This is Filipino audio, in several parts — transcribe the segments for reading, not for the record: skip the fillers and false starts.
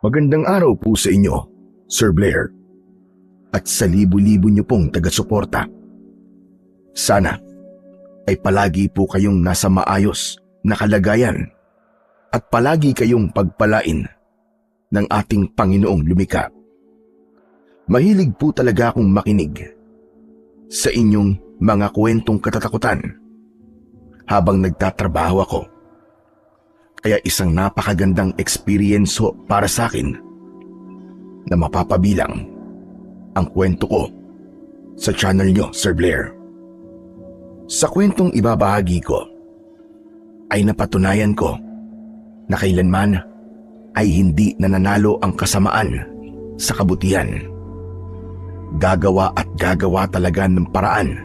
Magandang araw po sa inyo, Sir Blair, at sa libu-libo niyo pong taga-suporta. Sana ay palagi po kayong nasa maayos na kalagayan at palagi kayong pagpalain ng ating Panginoong lumikha. Mahilig po talaga akong makinig sa inyong mga kwentong katatakutan habang nagtatrabaho ako. Kaya isang napakagandang experience ho para sa akin na mapapabilang ang kwento ko sa channel nyo, Sir Blair. Sa kwentong ibabahagi ko ay napatunayan ko na kailanman ay hindi nananalo ang kasamaan sa kabutihan. Gagawa at gagawa talaga ng paraan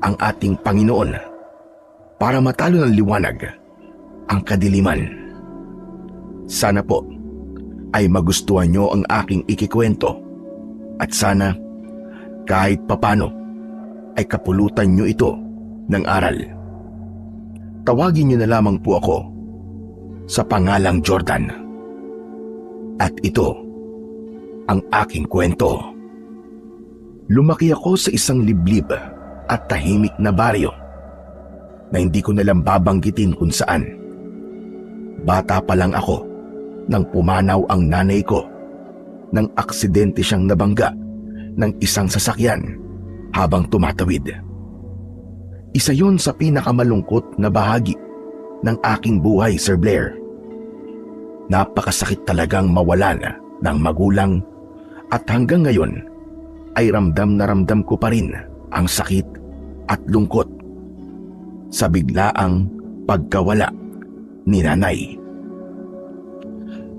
ang ating Panginoon para matalo ng liwanag ang kadiliman. Sana po ay magustuhan nyo ang aking ikikwento at sana kahit papano ay kapulutan nyo ito ng aral. Tawagin nyo na lamang po ako sa pangalang Jordan. At ito ang aking kwento. Lumaki ako sa isang liblib at tahimik na baryo na hindi ko nalang babanggitin kung saan. Bata pa lang ako nang pumanaw ang nanay ko nang aksidente siyang nabangga ng isang sasakyan habang tumatawid. Isa yon sa pinakamalungkot na bahagi ng aking buhay, Sir Blair. Napakasakit talagang mawalan ng magulang at hanggang ngayon ay ramdam na ramdam ko pa rin ang sakit at lungkot sa biglaang pagkawala ni nanay.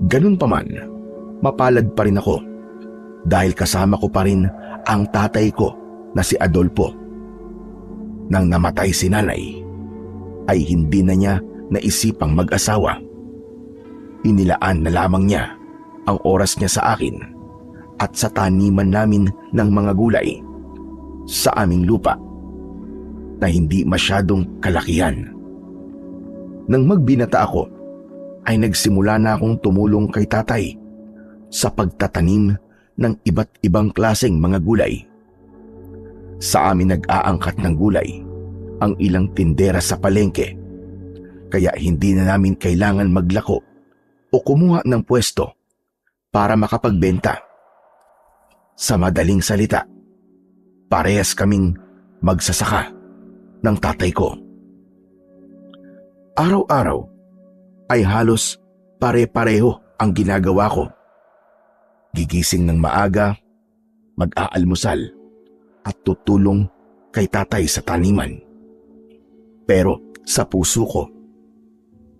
Ganun pa man, mapalad pa rin ako dahil kasama ko pa rin ang tatay ko na si Adolfo. Nang namatay si nanay, ay hindi na niya naisipang mag-asawa. Inilaan na lamang niya ang oras niya sa akin at sa taniman namin ng mga gulay sa aming lupa na hindi masyadong kalakihan. Nang magbinata ako, ay nagsimula na akong tumulong kay tatay sa pagtatanim ng iba't ibang klaseng mga gulay. Sa amin nag-aangkat ng gulay ang ilang tindera sa palengke, kaya hindi na namin kailangan maglako o kumuha ng pwesto para makapagbenta. Sa madaling salita, parehas kaming magsasaka ng tatay ko. Araw-araw ay halos pare-pareho ang ginagawa ko. Gigising ng maaga, mag-aalmusal at tutulong kay tatay sa taniman. Pero sa puso ko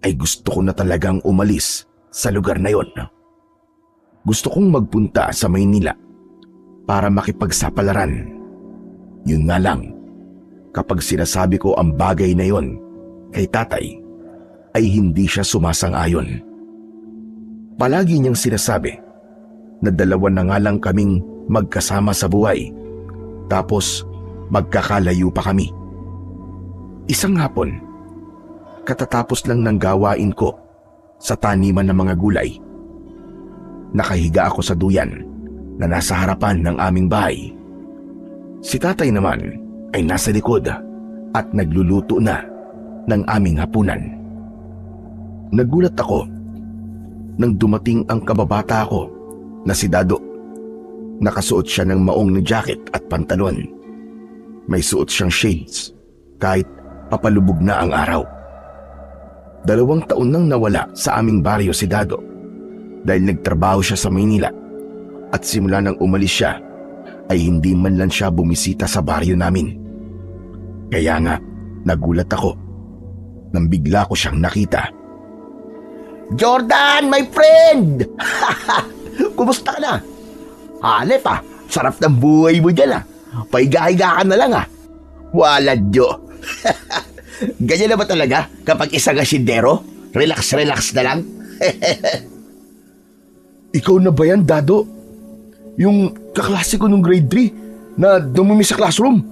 ay gusto ko na talagang umalis sa lugar na yon. Gusto kong magpunta sa Maynila para makipagsapalaran. Yun nga lang, kapag sinasabi ko ang bagay na yon kay tatay, ay hindi siya sumasang-ayon. Palagi niyang sinasabi na dalawa na nga lang kaming magkasama sa buhay, tapos magkakalayo pa kami. Isang hapon, katatapos lang ng gawain ko sa taniman ng mga gulay, nakahiga ako sa duyan na nasa harapan ng aming bahay. Si tatay naman ay nasa likod at nagluluto na ng aming hapunan. Nagulat ako nang dumating ang kababata ko na si Dado. Nakasuot siya ng maong na jacket at pantalon. May suot siyang shades kahit papalubog na ang araw. 2 taon nang nawala sa aming baryo si Dado dahil nagtrabaho siya sa Maynila at simula nang umalis siya ay hindi man lang siya bumisita sa baryo namin. Kaya nga nagulat ako nang bigla ko siyang nakita. Jordan, my friend! Kumusta ka na? Hanep sarap ng buhay mo dyan Paiga-higa ka na lang Walad yo. Ganyan na ba talaga kapag isang asyendero? Relax na lang? Ikaw na ba yan, Dado? Yung kaklase ko nung grade 3 na dumumi sa classroom?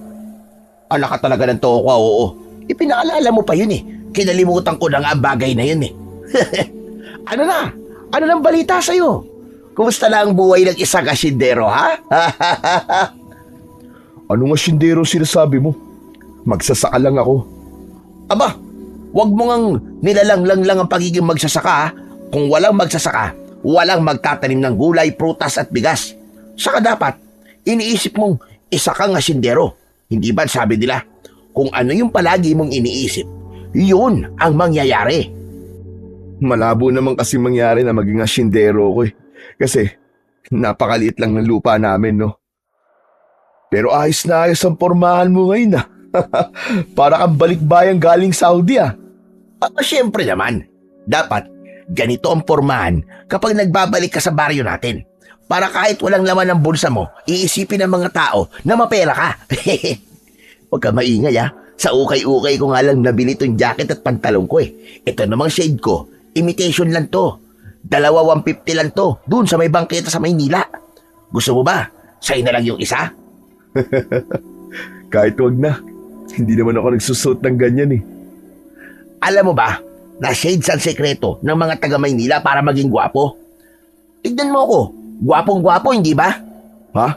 Anak ka talaga ng toko, oo. Ipinaalala mo pa yun Kinalimutan ko na nga ang bagay na yun Ano na? Ano nang balita sa'yo? Kumusta na ang buhay ng isang asyendero, ha? Ano nga sindero sinasabi mo? Magsasaka lang ako. Aba, wag mo ngang nilalanglang lang ang pagiging magsasaka, ha? Kung walang magsasaka, walang magtatanim ng gulay, prutas at bigas. Saka dapat, iniisip mong isa kang asyendero. Hindi ba sabi nila, kung ano yung palagi mong iniisip, yun ang mangyayari. Malabo naman kasi mangyari na maging asyendero ko eh. Kasi napakaliit lang ng lupa namin, no? Pero ayos na ayos ang pormahan mo ngayon, ah. Para kang balikbayang galing Saudi, ah. Siyempre naman, dapat ganito ang pormahan kapag nagbabalik ka sa baryo natin. Para kahit walang laman ng bulsa mo, iisipin ng mga tao na mapera ka. Huwag ka maingay, ah. Sa ukay-ukay ko nga lang nabili tong jacket at pantalong ko eh. Ito namang shade ko, imitation lang to. Dalawa 150 lang to, dun sa may bangketa sa Maynila. Gusto mo ba? Sa'yo na lang yung isa? Kahit wag na. Hindi naman ako nagsusot ng ganyan eh. Alam mo ba na shades ang sekreto ng mga taga Maynila para maging gwapo? Tignan mo ako, gwapong-gwapo, hindi ba? Ha?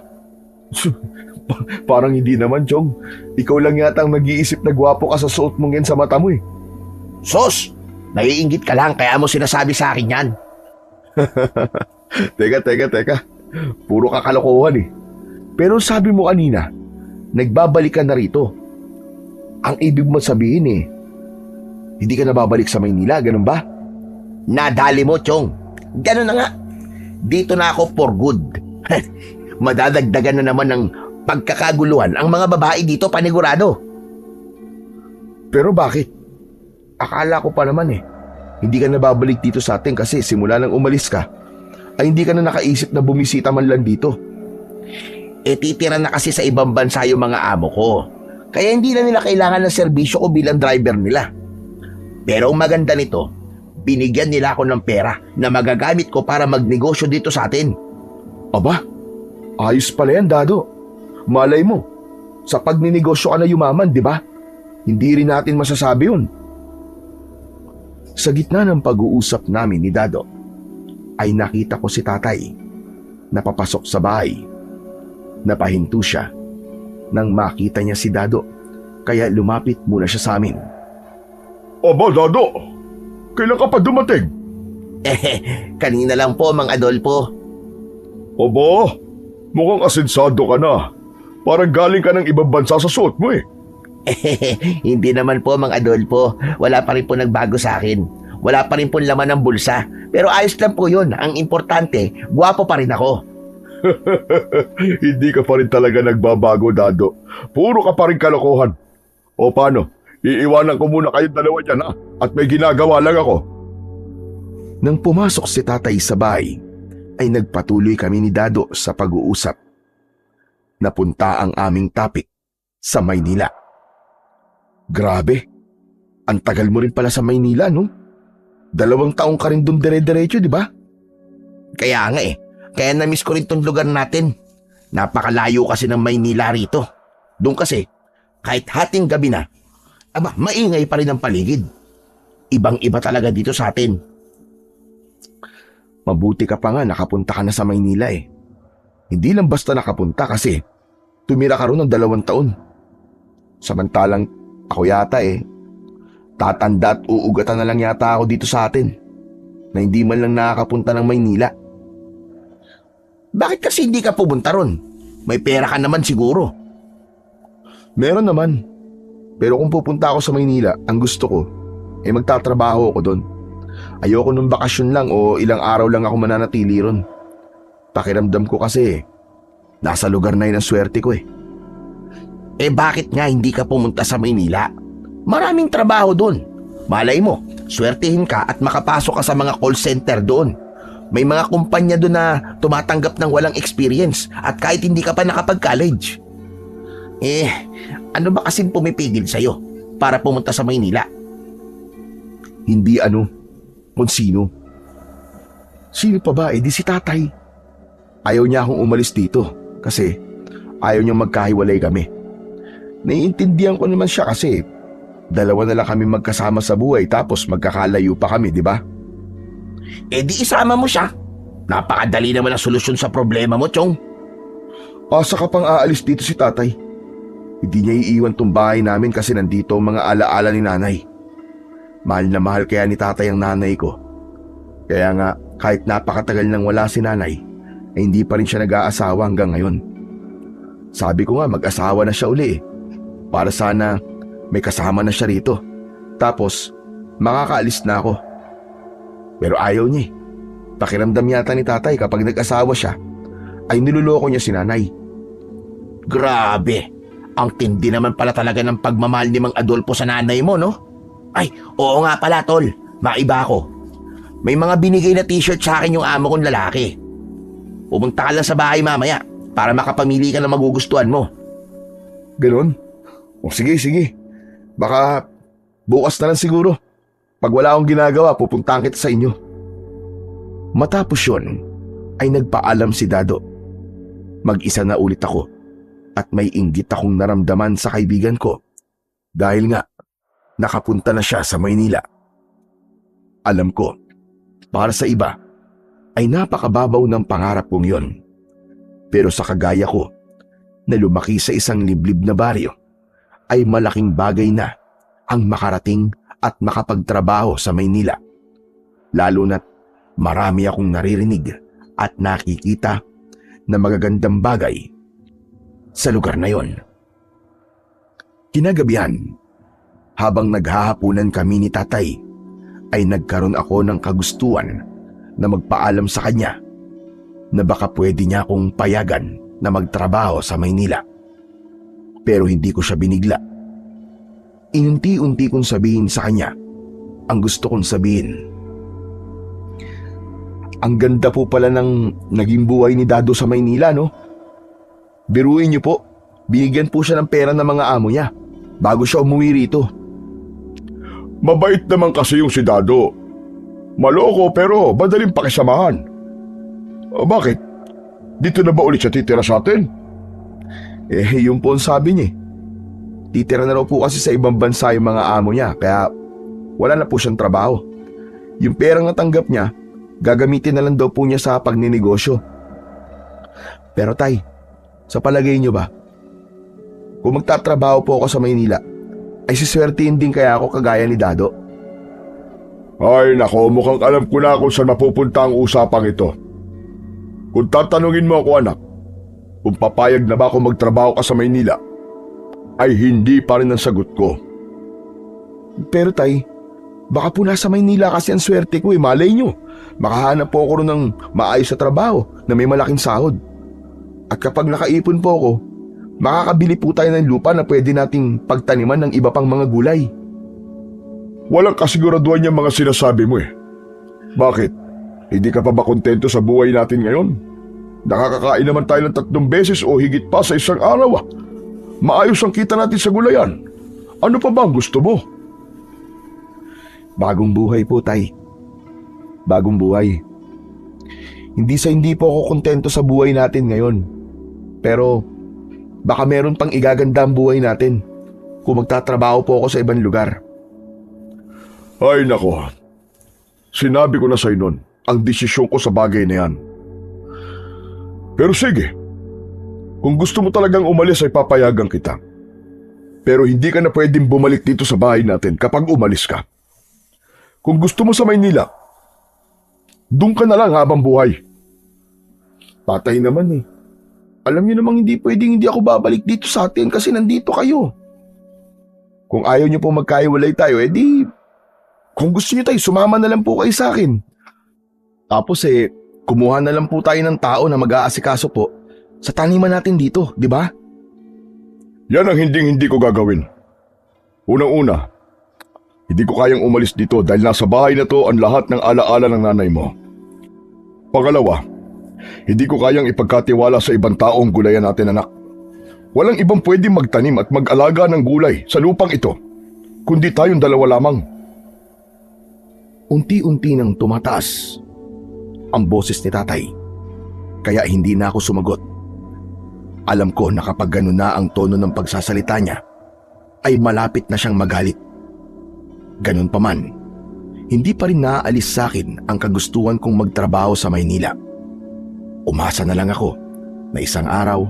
Parang hindi naman, Chong. Ikaw lang yata ang nag-iisip na gwapo ka sa suot mong yan sa mata mo eh. Sos! Naiinggit ka lang kaya mo sinasabi sa akin yan. Teka. Puro kakalokohan eh. Pero sabi mo kanina, nagbabalik ka na rito. Ang ibig mo sabihin eh, hindi ka na babalik sa Maynila, ganun ba? Nadali mo, Chong. Ganun na nga. Dito na ako for good. Madadagdagan na naman ng pagkakaguluhan ang mga babae dito, panigurado. Pero bakit? Akala ko pa naman eh, hindi ka na babalik dito sa atin kasi simula nang umalis ka, ay hindi ka na nakaisip na bumisita man lang dito. Titira na kasi sa ibang bansa yung mga amo ko. Kaya hindi na nila kailangan ng serbisyo ko bilang driver nila. Pero ang maganda nito, binigyan nila ako ng pera na magagamit ko para magnegosyo dito sa atin. Aba, ayos pala yan, Dado. Malay mo, sa pagninegosyo ka na yumaman, di ba? Hindi rin natin masasabi yun. Sa gitna ng pag-uusap namin ni Dado, ay nakita ko si tatay na papasok sa bahay. Napahinto siya nang makita niya si Dado, kaya lumapit muna siya sa amin. Aba, Dado! Kailan ka pa dumating? Kanina lang po, Mang Adolfo. Aba, mukhang asensado ka na. Parang galing ka ng ibang bansa sa suot mo eh. Hindi naman po, Mang Adolfo. Wala pa rin po nagbago sa akin. Wala pa rin po laman ng bulsa. Pero ayos lang po yun. Ang importante, gwapo pa rin ako. Hindi ka pa rin talaga nagbabago, Dado. Puro ka pa rin kalokohan. O paano? Iiwanan ko muna kayong dalawa dyan ha? At may ginagawa lang ako. Nang pumasok si tatay sa bahay, ay nagpatuloy kami ni Dado sa pag-uusap. Napunta ang aming topic sa Maynila. Grabe, ang tagal mo rin pala sa Maynila, no? 2 taong ka rin doon dire-diretso, di ba? Kaya nga eh. Kaya na-miss ko rin tong lugar natin. Napakalayo kasi ng Maynila rito. Doon kasi, kahit hating gabi na, maingay pa rin ang paligid. Ibang-iba talaga dito sa atin. Mabuti ka pa nga nakapunta ka na sa Maynila eh. Hindi lang basta nakapunta kasi tumira ka ron ng 2 taon. Samantalang ako yata eh, tatanda at uugatan na lang yata ako dito sa atin na hindi man lang nakakapunta ng Maynila. Bakit kasi hindi ka pumunta ron? May pera ka naman siguro. Meron naman. Pero kung pupunta ako sa Maynila, ang gusto ko, magtatrabaho ako doon. Ayoko nung bakasyon lang o ilang araw lang ako mananatili ron. Pakiramdam ko kasi, nasa lugar na yun ang swerte ko eh. Bakit nga hindi ka pumunta sa Maynila? Maraming trabaho doon. Malay mo, swertihin ka at makapasok ka sa mga call center doon. May mga kumpanya doon na tumatanggap ng walang experience at kahit hindi ka pa nakapag-college. Ano ba kasing pumipigil sa'yo para pumunta sa Maynila? Hindi kung sino. Sino pa ba? Di si tatay. Ayaw niya akong umalis dito kasi ayaw niyang magkahiwalay kami. Naiintindihan ko naman siya kasi 2 na lang kami magkasama sa buhay tapos magkakalayo pa kami, di ba? Di isama mo siya. Napakadali naman ang solusyon sa problema mo, Chong. Asa ka pang aalis dito si tatay? Hindi niya iiwan tong bahay namin kasi nandito ang mga alaala ni nanay. Mahal na mahal kaya ni tatay ang nanay ko. Kaya nga, kahit napakatagal nang wala si nanay, ay hindi pa rin siya nag-aasawa hanggang ngayon. Sabi ko nga mag-asawa na siya uli para sana may kasama na siya rito. Tapos, makakaalis na ako. Pero ayaw niya. Pakiramdam yata ni tatay kapag nag-asawa siya, ay niluloko niya si nanay. Grabe! Ang tindi naman pala talaga ng pagmamahal ni Mang Adolfo sa nanay mo, no? Ay, oo nga pala, tol. Maiba ako. May mga binigay na t-shirt sa akin yung amo kong lalaki. Pumunta ka lang sa bahay mamaya para makapamili ka ng magugustuhan mo. Ganon? O sige, sige. Baka bukas na lang siguro. Pag wala akong ginagawa, pupuntahan kita sa inyo. Matapos yun, ay nagpaalam si Dado. Mag-isa na ulit ako at may inggit akong naramdaman sa kaibigan ko dahil nga nakapunta na siya sa Maynila. Alam ko, para sa iba, ay napakababaw ng pangarap kong yon. Pero sa kagaya ko, na lumaki sa isang liblib na baryo, ay malaking bagay na ang makarating at makapagtrabaho sa Maynila. Lalo na't marami akong naririnig at nakikita na magagandang bagay sa lugar na yon. Kinagabihan, habang naghahapunan kami ni tatay, ay nagkaroon ako ng kagustuhan na magpaalam sa kanya na baka pwede niya akong payagan na magtrabaho sa Maynila. Pero hindi ko siya binigla. Inunti-unti kong sabihin sa kanya ang gusto kong sabihin. Ang ganda po pala ng naging buhay ni Dado sa Maynila, no? Biruin niyo po, binigyan po siya ng pera ng mga amo niya bago siya umuwi rito. Mabait naman kasi yung si Dado. Maloko pero madaling pakisamahan. Bakit? Dito na ba ulit siya titira sa atin? Yun po ang sabi niya. Titira na raw po kasi sa ibang bansa yung mga amo niya kaya wala na po siyang trabaho. Yung perang natanggap niya, gagamitin na lang daw po niya sa pagninegosyo. Pero tay, sa palagay niyo ba, kung magtatrabaho po ako sa Maynila, ay siswertihin din kaya ako kagaya ni Dado? Ay nako, mukhang alam ko na kung saan mapupunta ang usapang ito. Kung tatanungin mo ako anak, kung papayag na ba ako magtrabaho ka sa Maynila, ay hindi pa rin ang sagot ko. Pero tay, baka po nasa Maynila kasi ang swerte ko malay nyo. Makahanap po ako ron ng maayos sa trabaho na may malaking sahod. At kapag nakaipon po ako, makakabili po tayo ng lupa na pwede nating pagtaniman ng iba pang mga gulay. Walang kasiguraduhan yung mga sinasabi mo eh. Bakit? Hindi ka pa ba kontento sa buhay natin ngayon? Nakakakain naman tayo ng 3 beses o higit pa sa isang araw. Maayos ang kita natin sa gulayan. Ano pa ba ang gusto mo? Bagong buhay po, tay. Bagong buhay. Hindi po ako kontento sa buhay natin ngayon. Pero baka meron pang igaganda ang buhay natin kung magtatrabaho po ako sa ibang lugar. Ay nako, sinabi ko na sa'yo nun ang desisyon ko sa bagay na yan. Pero sige, kung gusto mo talagang umalis ay papayagan kita. Pero hindi ka na pwedeng bumalik dito sa bahay natin kapag umalis ka. Kung gusto mo sa Maynila, doon ka na lang habang buhay. Patay naman eh. Alam niyo namang hindi pwedeng hindi ako babalik dito sa atin kasi nandito kayo. Kung ayaw niyo po magkaiwalay tayo, edi kung gusto niyo tayo, sumama na lang po kayo sa akin. Tapos kumuha na lang po tayo ng tao na mag-aasikaso po sa taniman natin dito, di ba? Yan ang hindi ko gagawin. Unang-una, hindi ko kayang umalis dito dahil nasa bahay na to ang lahat ng alaala ng nanay mo. Pangalawa, hindi ko kayang ipagkatiwala sa ibang tao ang gulayan natin, anak. Walang ibang pwedeng magtanim at mag-alaga ng gulay sa lupang ito, kundi tayong dalawa lamang. Unti-unti nang tumataas ang boses ni tatay, kaya hindi na ako sumagot. Alam ko na kapag gano'n na ang tono ng pagsasalita niya, ay malapit na siyang magalit. Ganun pa man, hindi pa rin naaalis sa akin ang kagustuhan kong magtrabaho sa Maynila. umasa na lang ako na isang araw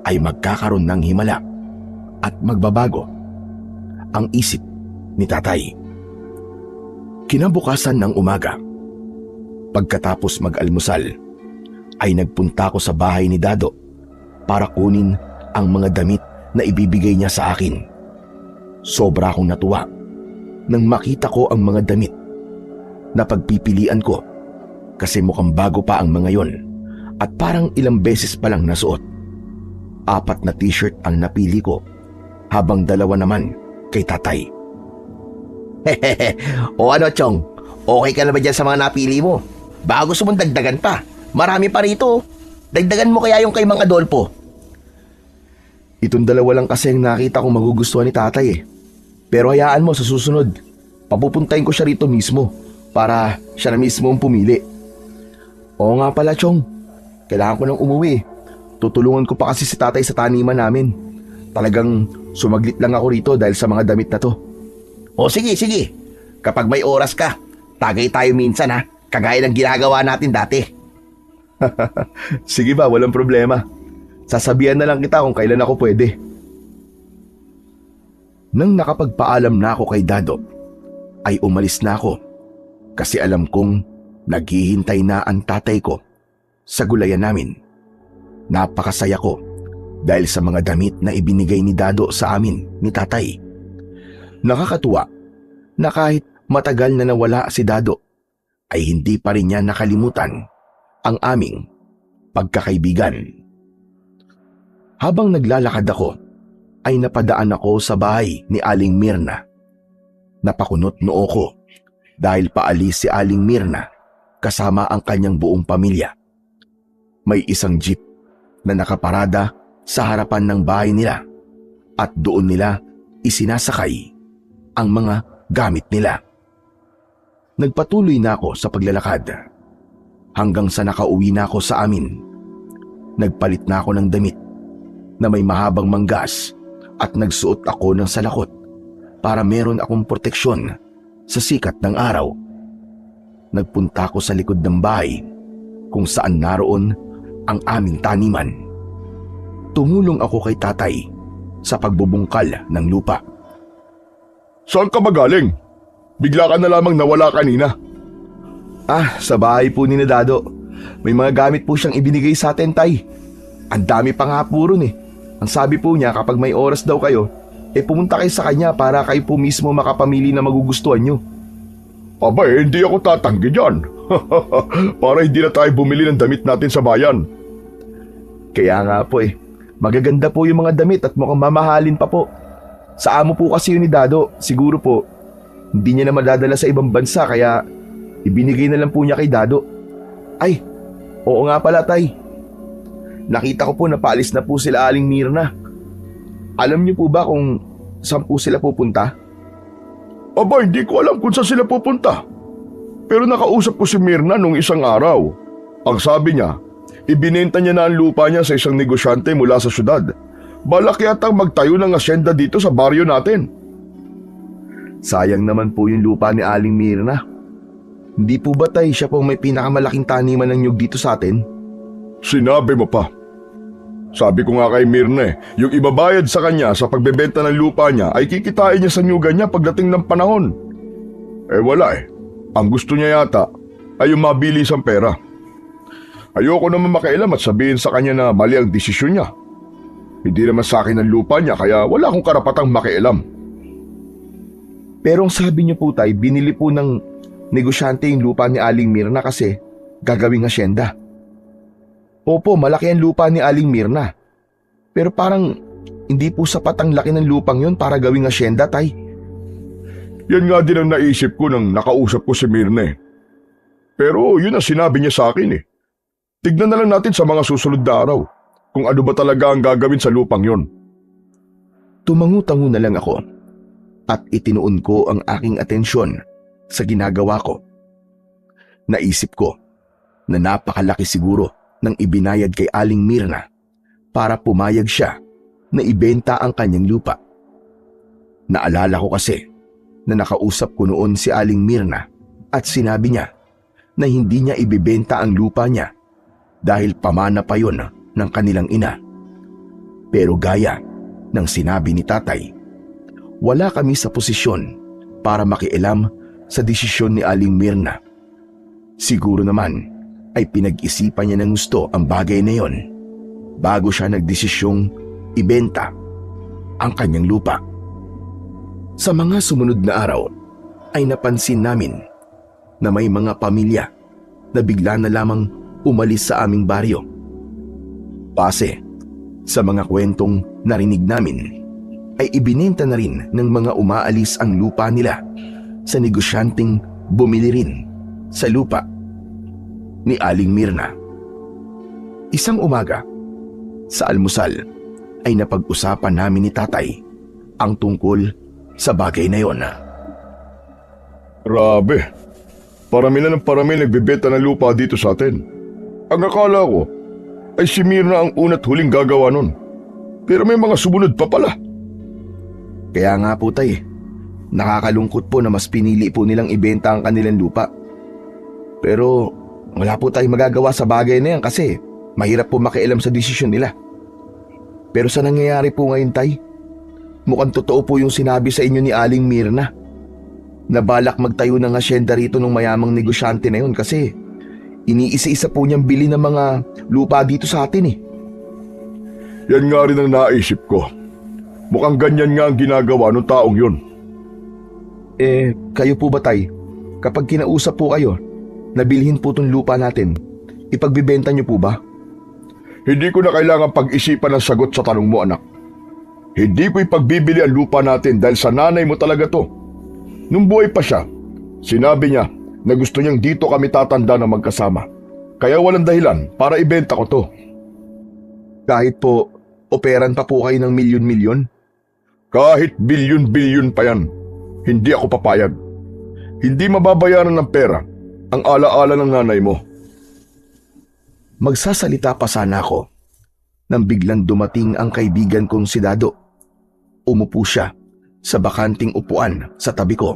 ay magkakaroon ng himala at magbabago ang isip ni tatay. Kinabukasan ng umaga, pagkatapos mag-almusal, ay nagpunta ako sa bahay ni Dado para kunin ang mga damit na ibibigay niya sa akin. Sobra akong natuwa nang makita ko ang mga damit na pagpipilian ko kasi mukhang bago pa ang mga yon at parang ilang beses pa lang nasuot. 4 na t-shirt ang napili ko habang 2 naman kay tatay. O ano, Chong? Okay ka na ba dyan sa mga napili mo? Baka gusto mong dagdagan pa. Marami pa rito. Dagdagan mo kaya yung kay Mang Adolfo. Itong 2 lang kasi ang nakita kong magugustuhan ni tatay eh. Pero hayaan mo sa susunod. Papupuntahin ko siya rito mismo para siya na mismo ang pumili. Oo nga pala, Chong. Kailangan ko nang umuwi. Tutulungan ko pa kasi si tatay sa taniman namin. Talagang sumaglit lang ako rito dahil sa mga damit na to. O sige, sige. Kapag may oras ka, tagay tayo minsan ha. Kagaya ng ginagawa natin dati. Sige ba, walang problema. Sasabihan na lang kita kung kailan ako pwede. Nang nakapagpaalam na ako kay Dado, ay umalis na ako kasi alam kong naghihintay na ang tatay ko sa gulayan namin. Napakasaya ko dahil sa mga damit na ibinigay ni Dado sa amin ni tatay. Nakakatuwa na kahit matagal na nawala si Dado, ay hindi pa rin niya nakalimutan ang aming pagkakaibigan. Habang naglalakad ako, ay napadaan ako sa bahay ni Aling Mirna. Napakunot noo ko dahil paalis si Aling Mirna kasama ang kanyang buong pamilya. May isang jeep na nakaparada sa harapan ng bahay nila at doon nila isinasakay ang mga gamit nila. Nagpatuloy na ako sa paglalakad hanggang sa nakauwi na ako sa amin. Nagpalit na ako ng damit na may mahabang manggas at nagsuot ako ng salakot para meron akong proteksyon sa sikat ng araw. Nagpunta ako sa likod ng bahay kung saan naroon ang aming taniman. Tumulong ako kay tatay sa pagbubungkal ng lupa. Saan ka magaling? Bigla ka na lamang nawala kanina. Sa bahay po ni Dado. May mga gamit po siyang ibinigay sa atin, tay. Ang dami pa nga po ron eh. Ang sabi po niya kapag may oras daw kayo, pumunta kayo sa kanya para kayo po mismo makapamili na magugustuhan nyo. Aba hindi ako tatanggi dyan. Para hindi na tayo bumili ng damit natin sa bayan. Kaya nga po magaganda po yung mga damit at mukhang mamahalin pa po. Sa amo po kasi yun ni Dado, siguro po, hindi niya na madadala sa ibang bansa kaya ibinigay na lang po niya kay Dado. Ay, oo nga pala tay. Nakita ko po na paalis na po sila Aling Mirna. Alam niyo po ba kung saan po sila pupunta? Aba hindi ko alam kung saan sila pupunta. Pero nakausap ko si Mirna nung isang araw. Ang sabi niya, ibinenta niya na ang lupa niya sa isang negosyante mula sa syudad. Balak yatang magtayo ng asyenda dito sa baryo natin. Sayang naman po yung lupa ni Aling Mirna. Hindi po ba tay siya po may pinakamalaking taniman ng nyug dito sa atin? Sinabi mo pa. Sabi ko nga kay Mirna yung ibabayad sa kanya sa pagbebenta ng lupa niya ay kikitain niya sa nyugan niya pagdating ng panahon. Wala Ang gusto niya yata ay yung mabilis ang pera. Ayoko naman makialam at sabihin sa kanya na mali ang desisyon niya. Hindi naman sa akin ang lupa niya kaya wala akong karapatang makialam. Pero ang sabi niyo po tay, binili po ng negosyante yung lupa ni Aling Mirna kasi gagawing asyenda. Opo, malaki ang lupa ni Aling Mirna. Pero parang hindi po sapat ang laki ng lupang yun para gawing asyenda, tay. Yan nga din ang naisip ko nang nakausap ko si Mirna Pero yun ang sinabi niya sa akin Tignan na lang natin sa mga susunod na araw kung ano ba talaga ang gagawin sa lupang yon. Tumangu-tango na lang ako at itinuon ko ang aking atensyon sa ginagawa ko. Naisip ko na napakalaki siguro ng ibinayad kay Aling Mirna para pumayag siya na ibenta ang kanyang lupa. Naalala ko kasi na nakausap ko noon si Aling Mirna at sinabi niya na hindi niya ibibenta ang lupa niya dahil pamana pa yon ng kanilang ina. Pero gaya ng sinabi ni tatay, wala kami sa posisyon para makialam sa desisyon ni Aling Mirna. Siguro naman ay pinag-isipan niya ng gusto ang bagay na yon bago siya nagdesisyong ibenta ang kanyang lupa. Sa mga sumunod na araw ay napansin namin na may mga pamilya na bigla na lamang umalis sa aming baryo. Base sa mga kwentong narinig namin, ay ibinenta na rin ng mga umaalis ang lupa nila sa negosyanteng bumili rin sa lupa ni Aling Mirna. Isang umaga, sa almusal, ay napag-usapan namin ni tatay ang tungkol sa bagay na yon. Grabe, parami na ng parami nagbebenta ng lupa dito sa atin. Ang akala ko ay si Mirna ang una't huling gagawa nun. Pero may mga sumunod pa pala. Kaya nga po tay, nakakalungkot po na mas pinili po nilang ibenta ang kanilang lupa. Pero wala po tayong magagawa sa bagay na yan kasi mahirap po makialam sa desisyon nila. Pero sa nangyayari po ngayon tay, mukhang totoo po yung sinabi sa inyo ni Aling Mirna na balak magtayo ng asyenda rito ng mayamang negosyante na yun kasi iniisa-isa po niyang bili ng mga lupa dito sa atin eh. Yan nga rin ang naisip ko. Mukhang ganyan nga ang ginagawa ng taong yun. Kayo po ba tay, kapag kinausap po kayo, nabilhin po itong lupa natin, ipagbibenta niyo po ba? Hindi ko na kailangan pag-isipan ang sagot sa tanong mo, anak. Hindi ko ipagbibili ang lupa natin dahil sa nanay mo talaga to. Nung buhay pa siya, sinabi niya na gusto niyang dito kami tatanda na magkasama. Kaya walang dahilan para ibenta ko to. Kahit po, operan pa po kayo ng milyon-milyon? Kahit bilyon-bilyon pa yan, hindi ako papayag. Hindi mababayaran ng pera ang alaala ng nanay mo. Magsasalita pa sana ako nang biglang dumating ang kaibigan kong si Dado. Umupo siya sa bakanting upuan sa tabi ko.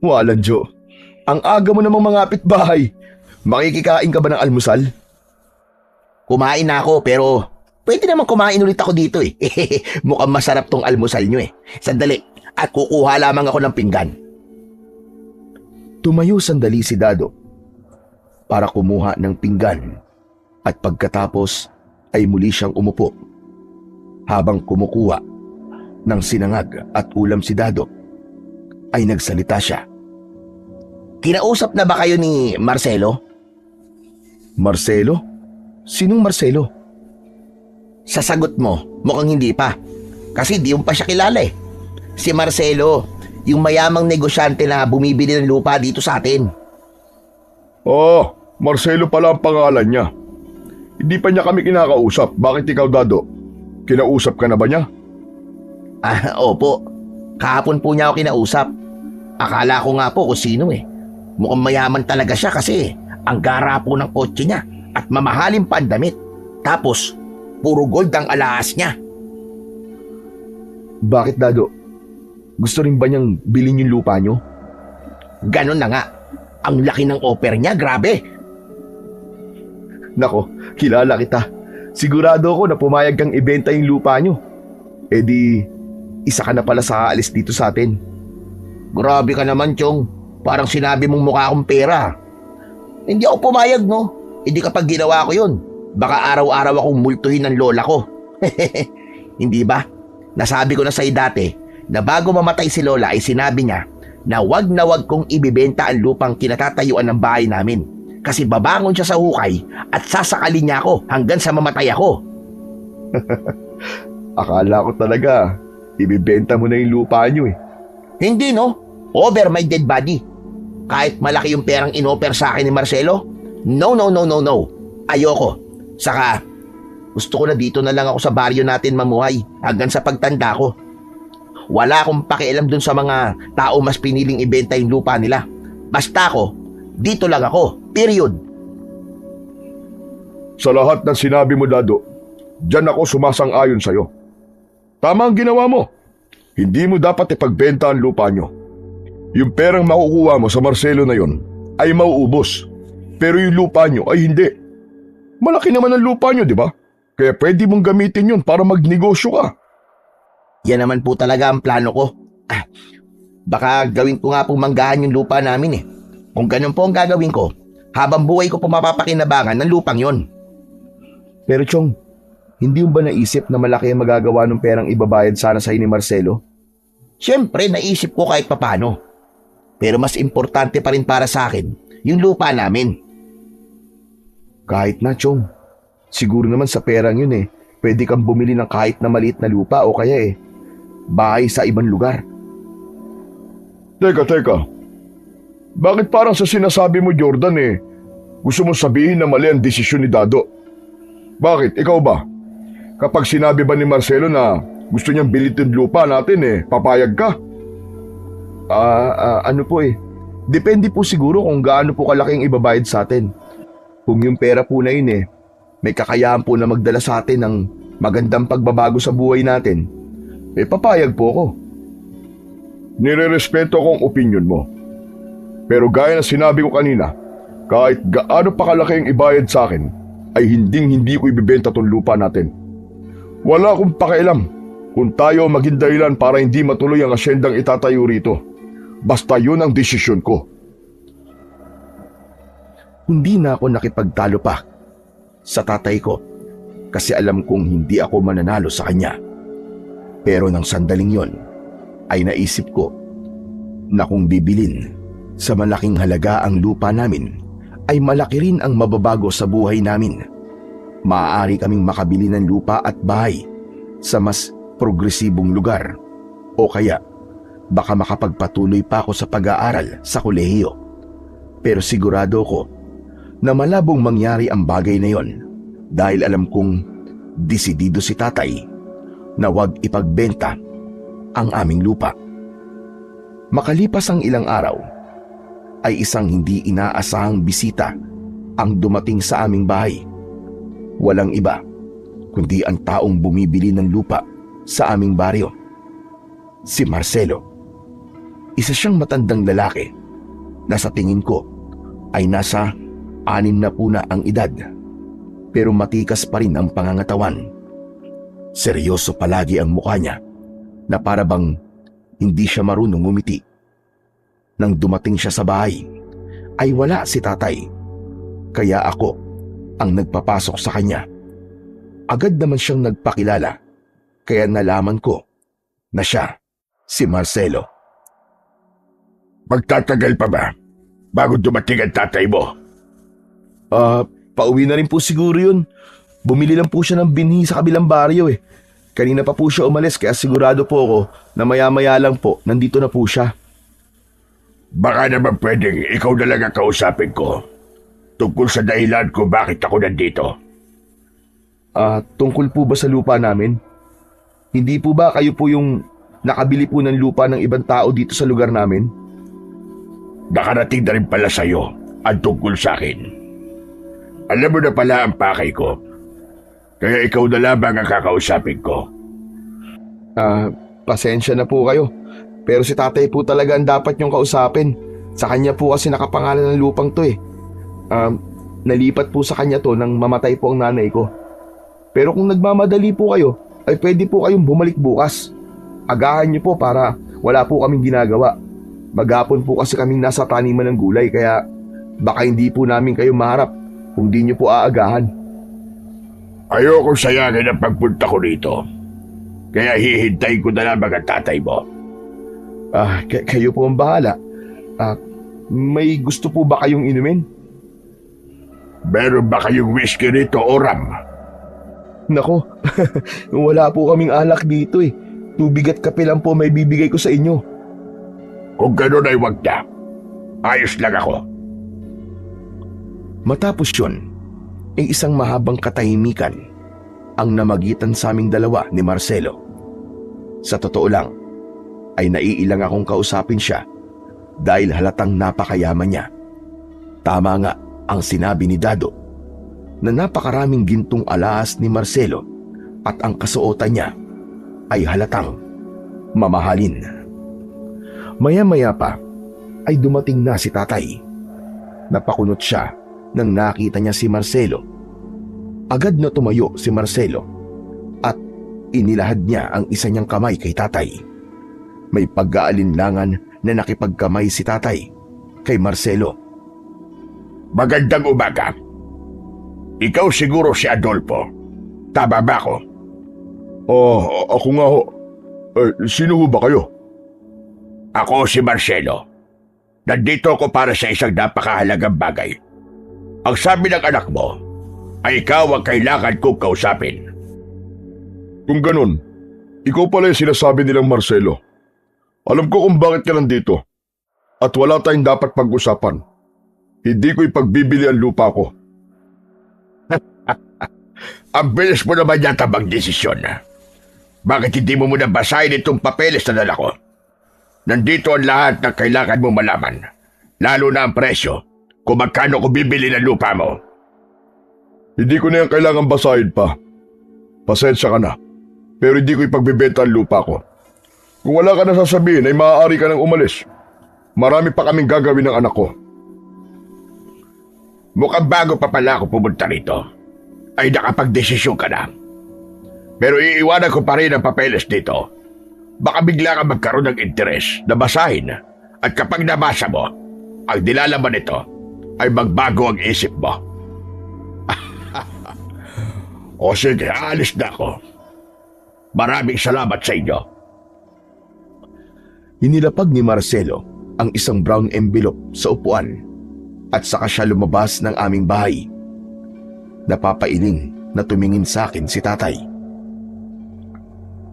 Walang Jo, ang aga mo namang mga kapitbahay. Makikikain ka ba ng almusal? Kumain na ako pero pwede naman kumain ulit ako dito eh. Mukhang masarap tong almusal nyo eh. Sandali, at kukuha lamang ako ng pinggan. Tumayo sandali si Dado para kumuha ng pinggan at pagkatapos ay muli siyang umupo. Habang kumukuha ng sinangag at ulam si Dado, ay nagsalita siya. Kinausap na ba kayo ni Marcelo? Marcelo? Sinong Marcelo? Sa sagot mo, mukhang hindi pa. Kasi di mo pa siya kilala eh. Si Marcelo, yung mayamang negosyante na bumibili ng lupa dito sa atin. Oh, Marcelo pala ang pangalan niya. Hindi pa niya kami kinakausap. Bakit ikaw, Dado? Kinausap ka na ba niya? Opo. Kahapon po niya ako kinausap. Akala ko nga po kung sino eh. Mukhang mayaman talaga siya kasi ang gara po ng kotse niya at mamahaling pandamit. Tapos, puro gold ang alahas niya. Bakit Dado? Gusto rin ba niyang bilhin yung lupa niyo? Ganon na nga. Ang laki ng offer niya, grabe. Nako, kilala kita. Sigurado ako na pumayag kang ibenta yung lupa niyo. Eh di, isa ka na pala sa aalis dito sa atin. Grabe ka naman, Chong. Parang sinabi mong mukha akong pera. Hindi ako pumayag, no? Hindi kapag ginawa ko yun, baka araw-araw akong multuhin ng lola ko. Hindi ba? Nasabi ko na sa'yo dati na bago mamatay si lola ay sinabi niya na wag kong ibibenta ang lupang kinatatayuan ng bahay namin. Kasi babangon siya sa hukay at sasakalin niya ako hanggang sa mamatay ako. Akala ko talaga, ibibenta mo na yung lupa niyo eh. Hindi no, over my dead body. Kahit malaki yung perang inoffer sa akin ni Marcelo, no. Ayoko. Saka, gusto ko na dito na lang ako sa baryo natin mamuhay hanggang sa pagtanda ko. Wala akong pakialam dun sa mga tao mas piniling ibenta yung lupa nila. Basta ako, dito lang ako. Period. Sa lahat ng sinabi mo, Dado, diyan ako sumasang-ayon sa'yo. Tama ang ginawa mo. Hindi mo dapat ipagbenta ang lupa nyo. Yung perang makukuha mo sa Marcelo na yon ay mauubos. pero yung lupa nyo ay hindi. Malaki naman ang lupa nyo, di ba? Kaya pwede mong gamitin yun para magnegosyo ka. Yan naman po talaga ang plano ko. Baka gawin ko nga pong manggahan yung lupa namin eh. Kung ganun po ang gagawin ko, habang buhay ko po mapapakinabangan ng lupang yon. Pero Chong, hindi mo ba naisip na malaki ang magagawa ng perang ibabayad sana sa ni Marcelo? Siyempre, naisip ko kahit papano. Pero mas importante pa rin para sa akin yung lupa namin. Kahit na, Chong. Siguro naman sa perang yun pwede kang bumili ng kahit na maliit na lupa o kaya bahay sa ibang lugar. Teka. Bakit parang sa sinasabi mo, Jordan gusto mo sabihin na mali ang desisyon ni Dado? Bakit? Ikaw ba? Kapag sinabi ba ni Marcelo na gusto niyang bilitin lupa natin papayag ka? Ano po Depende po siguro kung gaano po kalaki ang ibabayad sa atin. Kung yung pera po na yun may kakayahan po na magdala sa atin ng magandang pagbabago sa buhay natin, papayag po ako. Nirerespeto ko ang opinion mo. Pero gaya na sinabi ko kanina, kahit gaano pa kalaki ang ibayad sa akin, ay hindi ko ibibenta tong lupa natin. Wala akong pakialam kung tayo maging dahilan para hindi matuloy ang asyendang itatayo rito. Basta yun ang desisyon ko. Hindi na ako nakipagtalo pa sa tatay ko kasi alam kong hindi ako mananalo sa kanya. Pero nang sandaling yon ay naisip ko na kung bibilin sa malaking halaga ang lupa namin ay malaki rin ang mababago sa buhay namin. Maaari kaming makabili ng lupa at bahay sa mas progresibong lugar o kaya baka makapagpatuloy pa ako sa pag-aaral sa kolehiyo. Pero sigurado ko na malabong mangyari ang bagay na yon dahil alam kong desidido si tatay na huwag ipagbenta ang aming lupa. Makalipas ang ilang araw, ay isang hindi inaasahang bisita ang dumating sa aming bahay. Walang iba kundi ang taong bumibili ng lupa sa aming baryo. Si Marcelo. Isa siyang matandang lalaki na sa tingin ko ay nasa 6 na po na ang edad, pero matikas pa rin ang pangangatawan. Seryoso palagi ang mukha niya na para bang hindi siya marunong ngumiti. Nang dumating siya sa bahay, ay wala si tatay. Kaya ako ang nagpapasok sa kanya. Agad naman siyang nagpakilala, kaya nalaman ko na siya si Marcelo. Magtatagal pa ba bago dumating ang tatay mo? Pauwi na rin po siguro yun. Bumili lang po siya ng binhi sa kabilang baryo Kanina pa po siya umalis kaya sigurado po ako na maya-maya lang po nandito na po siya. Baka naman pwedeng ikaw na lang ang kausapin ko tungkol sa dahilan ko bakit ako nandito. Tungkol po ba sa lupa namin? Hindi po ba kayo po yung nakabili po ng lupa ng ibang tao dito sa lugar namin? Nakarating na rin pala sa'yo ang tungkol sa akin. Alam mo na pala ang pakay ko. Kaya ikaw na lamang ang kakausapin ko. Pasensya na po kayo. Pero si tatay po talaga ang dapat niyong kausapin. Sa kanya po kasi nakapangalan ng lupang to Nalipat po sa kanya to nang mamatay po ang nanay ko. Pero kung nagmamadali po kayo, ay pwede po kayong bumalik bukas. Agahan niyo po para wala po kaming ginagawa. Maghapon po kasi kaming nasa taniman ng gulay kaya baka hindi po namin kayo maharap kung di niyo po aagahan. Ayokong sayangin ang pagpunta ko rito. Kaya hihintayin ko na lamang ang tatay mo. Kayo po ang bahala. May gusto po ba kayong inumin? Meron ba kayong whiskey rito o rum? Nako, wala po kaming alak dito Tubig at kape lang po may bibigay ko sa inyo. Kung gano'n ay wag na. Ayos lang ako. Matapos yun, ay isang mahabang katahimikan ang namagitan sa aming dalawa ni Marcelo. Sa totoo lang, ay naiilang akong kausapin siya dahil halatang napakayaman niya. Tama nga ang sinabi ni Dado na napakaraming gintong alahas ni Marcelo at ang kasuotan niya ay halatang mamahalin. Maya-maya pa ay dumating na si tatay. Napakunot siya Nang nakita niya si Marcelo, agad na tumayo si Marcelo at inilahad niya ang isa niyang kamay kay tatay. May pag-aalinlangan na nakipagkamay si tatay kay Marcelo. Magandang umaga. Ikaw siguro si Adolfo. Tama ba ako? Ako nga ho. Sino ho ba kayo? Ako si Marcelo. Nandito ako para sa isang napakahalagang bagay. Ang sabi ng anak mo ay ikaw ang kailangan kong kausapin. Kung ganun, ikaw pala yung sinasabi nilang Marcelo. Alam ko kung bakit ka nandito. At wala tayong dapat pag-usapan. Hindi ko ipagbibili ang lupa ko. Ang bilis mo naman yata magdesisyon. Bakit hindi mo muna basahin itong papeles na dala ko? Nandito ang lahat ng kailangan mo malaman. Lalo na ang presyo. Kung magkano ko bibili ng lupa mo. Hindi ko na yan kailangan basahin pa. Pasensya ka na. Pero hindi ko ipagbibenta ang lupa ko. Kung wala ka na sasabihin ay maaari ka nang umalis. Marami pa kaming gagawin ng anak ko. Mukhang bago pa pala ako pumunta rito. Ay nakapagdesisyon ka na. Pero iiwanan ko pa rin ang papeles dito. Baka bigla ka magkaroon ng interes na basahin. At kapag nabasa mo, ang nilalaman nito ay magbago ang isip mo. O sige, aalis na ako. Maraming salamat sa inyo. Inilapag ni Marcelo ang isang brown envelope sa upuan at saka siya lumabas ng aming bahay. Napapailing na tumingin sa akin si tatay.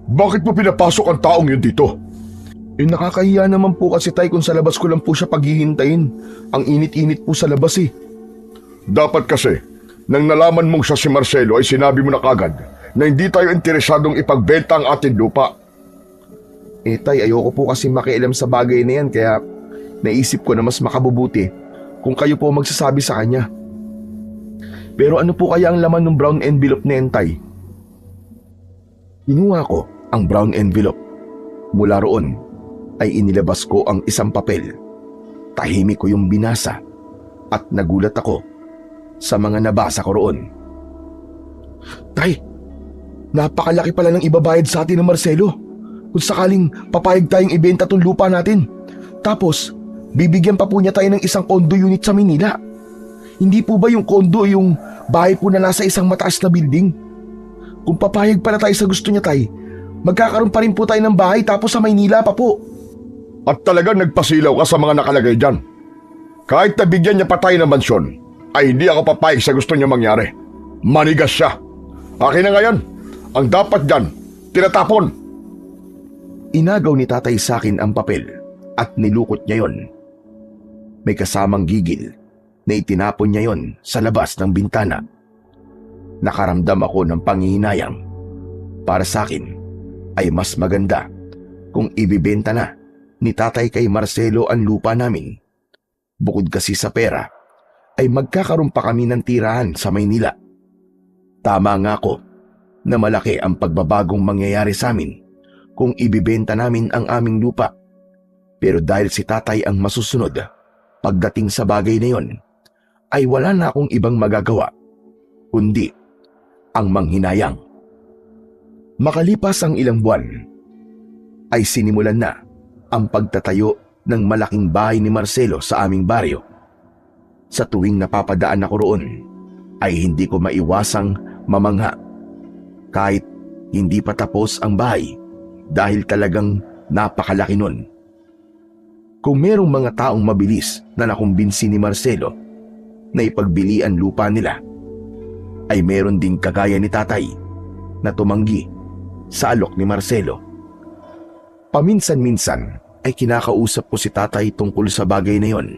Bakit mo pinapasok ang taong yun dito? Nakakahiya naman po kasi tay kung sa labas ko lang po siya paghihintayin. Ang init-init po sa labas eh. Dapat kasi, nang nalaman mong siya si Marcelo ay sinabi mo na kagad na hindi tayo interesadong ipagbenta ang ating lupa. Tay, ayoko po kasi makialam sa bagay na yan kaya naisip ko na mas makabubuti kung kayo po magsasabi sa kanya. Pero ano po kaya ang laman ng brown envelope na yan, tay? Kinuha ko ang brown envelope. Mula roon ay inilabas ko ang isang papel. Tahimik ko yung binasa at nagulat ako sa mga nabasa ko roon. Tay, napakalaki pala ng ibabayad sa atin ng Marcelo. Kung sakaling papayag tayong ibenta tong lupa natin. Tapos, bibigyan pa po niya tayo ng isang condo unit sa Manila. Hindi po ba yung condo yung bahay po na nasa isang mataas na building? Kung papayag pala tayo sa gusto niya tay, magkakaroon pa rin po tayo ng bahay tapos sa Maynila pa po. At talagang nagpasilaw ka sa mga nakalagay dyan. Kahit nabigyan niya pa tayo ng mansyon, ay hindi ako papayag sa gusto niya mangyari. Manigas siya. Akin na ngayon, ang dapat dyan, tinatapon. Inagaw ni tatay sa akin ang papel at nilukot niya yon. May kasamang gigil na itinapon niya yon sa labas ng bintana. Nakaramdam ako ng panghihinayang. Para sa akin ay mas maganda kung ibibenta na ni tatay kay Marcelo ang lupa namin. Bukod kasi sa pera, ay magkakaroon pa kami ng tirahan sa Maynila. Tama nga ako na malaki ang pagbabagong mangyayari sa amin kung ibibenta namin ang aming lupa. Pero dahil si tatay ang masusunod pagdating sa bagay na yon, ay wala na akong ibang magagawa kundi ang manghinayang. Makalipas ang ilang buwan, ay sinimulan na ang pagtatayo ng malaking bahay ni Marcelo sa aming baryo. Sa tuwing napapadaan ako roon, ay hindi ko maiwasang mamangha. Kahit hindi pa tapos ang bahay dahil talagang napakalaki nun. Kung merong mga taong mabilis na nakumbinsi ni Marcelo na ipagbili ang lupa nila, ay meron ding kagaya ni tatay na tumanggi sa alok ni Marcelo. Paminsan-minsan ay kinakausap ko si tatay tungkol sa bagay na yon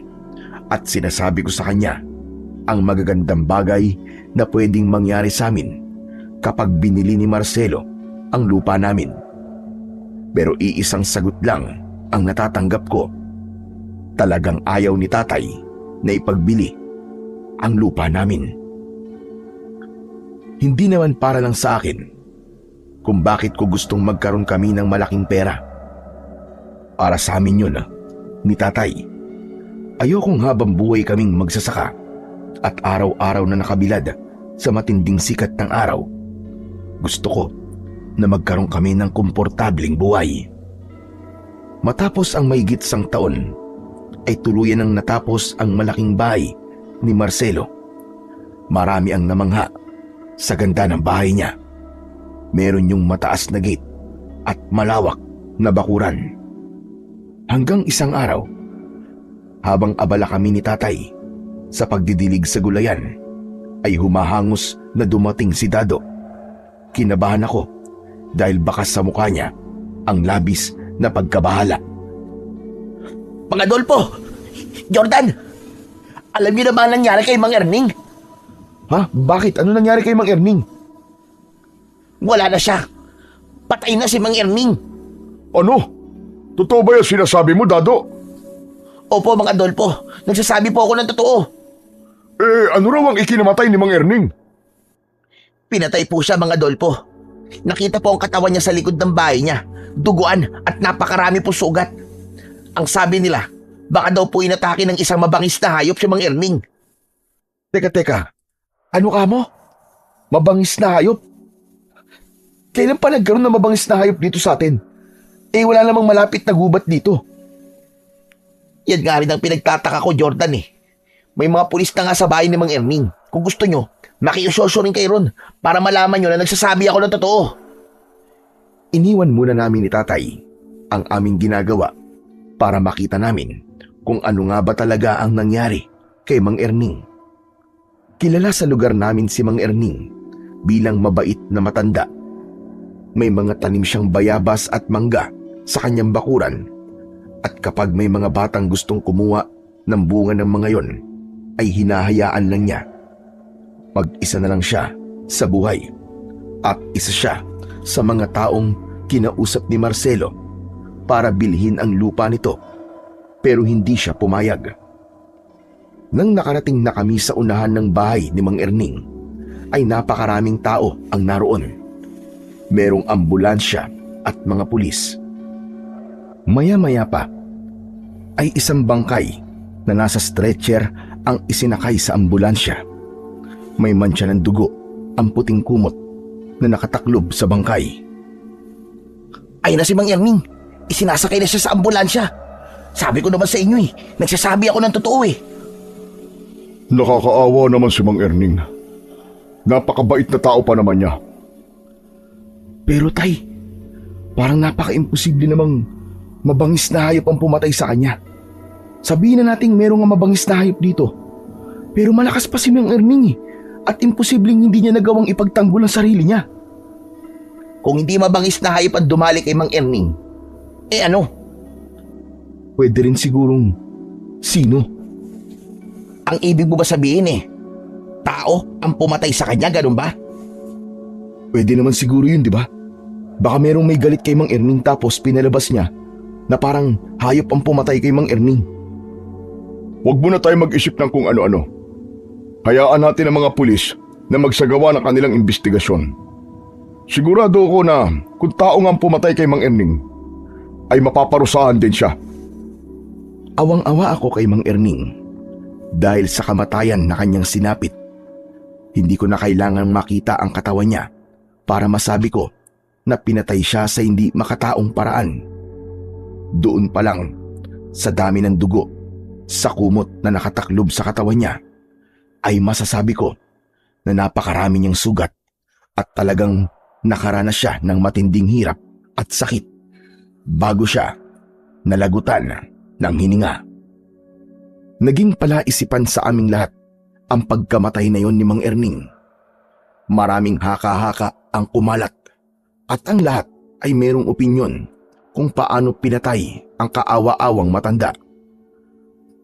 at sinasabi ko sa kanya ang magagandang bagay na pwedeng mangyari sa amin kapag binili ni Marcelo ang lupa namin. Pero iisang sagot lang ang natatanggap ko. Talagang ayaw ni tatay na ipagbili ang lupa namin. Hindi naman para lang sa akin kung bakit ko gustong magkaroon kami ng malaking pera. Para sa amin yun, ni tatay. Ayokong habang buhay kaming magsasaka at araw-araw na nakabilad sa matinding sikat ng araw, gusto ko na magkaroon kami ng komportabling buhay. Matapos ang mahigit 1 taon, ay tuluyan nang natapos ang malaking bahay ni Marcelo. Marami ang namangha sa ganda ng bahay niya. Meron yung mataas na gate at malawak na bakuran. Hanggang isang araw, habang abala kami ni tatay sa pagdidilig sa gulayan, ay humahangos na dumating si Dado. Kinabahan ako dahil bakas sa mukha niya ang labis na pagkabahala. Mang Adolfo! Jordan! Alam niyo na ba ang nangyari kay Mang Erning? Ha? Bakit? Ano nangyari kay Mang Erning? Wala na siya. Patay na si Mang Erning. Ano? Totoo ba yung sinasabi mo, Dado? Opo, Mang Adolfo. Nagsasabi po ako ng totoo. Ano raw ang ikinamatay ni Mang Erning? Pinatay po siya, Mang Adolfo. Nakita po ang katawan niya sa likod ng bahay niya. Duguan at napakarami po sugat. Ang sabi nila, baka daw po inatake ng isang mabangis na hayop si Mang Erning. Teka. Ano ka mo? Mabangis na hayop? Kailan pa nagkaroon ng mabangis na hayop dito sa atin? Wala namang malapit na gubat dito. Yan nga rin ang pinagtataka ko, Jordan eh. May mga pulis na nga sa bahay ni Mang Erning. Kung gusto nyo, makiusyoso rin kayo ron para malaman nyo na nagsasabi ako ng totoo. Iniwan muna namin ni tatay ang aming ginagawa para makita namin kung ano nga ba talaga ang nangyari kay Mang Erning. Kilala sa lugar namin si Mang Erning bilang mabait na matanda. May mga tanim siyang bayabas at mangga sa kanyang bakuran, at kapag may mga batang gustong kumuha ng bunga ng mga yon, ay hinahayaan lang niya. Mag-isa na lang siya sa buhay, at isa siya sa mga taong kinausap ni Marcelo para bilhin ang lupa nito, pero hindi siya pumayag. Nang nakarating na kami sa unahan ng bahay ni Mang Erning, ay napakaraming tao ang naroon. Merong ambulansya at mga pulis. Maya-maya pa, ay isang bangkay na nasa stretcher ang isinakay sa ambulansya. May mantsa ng dugo ang puting kumot na nakataklob sa bangkay. Ay na si Mang Erning. Isinasakay na siya sa ambulansya. Sabi ko naman sa inyo eh, nagsasabi ako ng totoo eh. Nakakaawa naman si Mang Erning. Napakabait na tao pa naman niya. Pero tay, parang napaka-imposible namang mabangis na hayop ang pumatay sa kanya. Sabihin na nating merong mabangis na hayop dito. Pero malakas pa si Mang Erning eh, at imposibleng hindi niya nagawang ipagtanggol ang sarili niya. Kung hindi mabangis na hayop ang dumali kay Mang Erning, ano? Pwede rin sigurong sino. Ang ibig mo ba sabihin tao ang pumatay sa kanya, ganun ba? Pwede naman siguro yun, di ba? Baka merong may galit kay Mang Erning tapos pinalabas niya na parang hayop ang pumatay kay Mang Erning. Huwag muna tayo mag-isip ng kung ano-ano. Hayaan natin ang mga pulis na magsagawa ng kanilang investigasyon. Sigurado ako na kung tao nga ang pumatay kay Mang Erning, ay mapaparusahan din siya. Awang-awa ako kay Mang Erning dahil sa kamatayan na kanyang sinapit. Hindi ko na kailangan makita ang katawan niya para masabi ko na pinatay siya sa hindi makataong paraan. Doon pa lang, sa dami ng dugo, sa kumot na nakataklob sa katawan niya, ay masasabi ko na napakarami niyang sugat at talagang nakaranas siya ng matinding hirap at sakit bago siya nalagutan ng hininga. Naging palaisipan sa aming lahat ang pagkamatay na yon ni Mang Erning. Maraming haka-haka ang kumalat at ang lahat ay merong opinyon kung paano pinatay ang kaawa-awang matanda.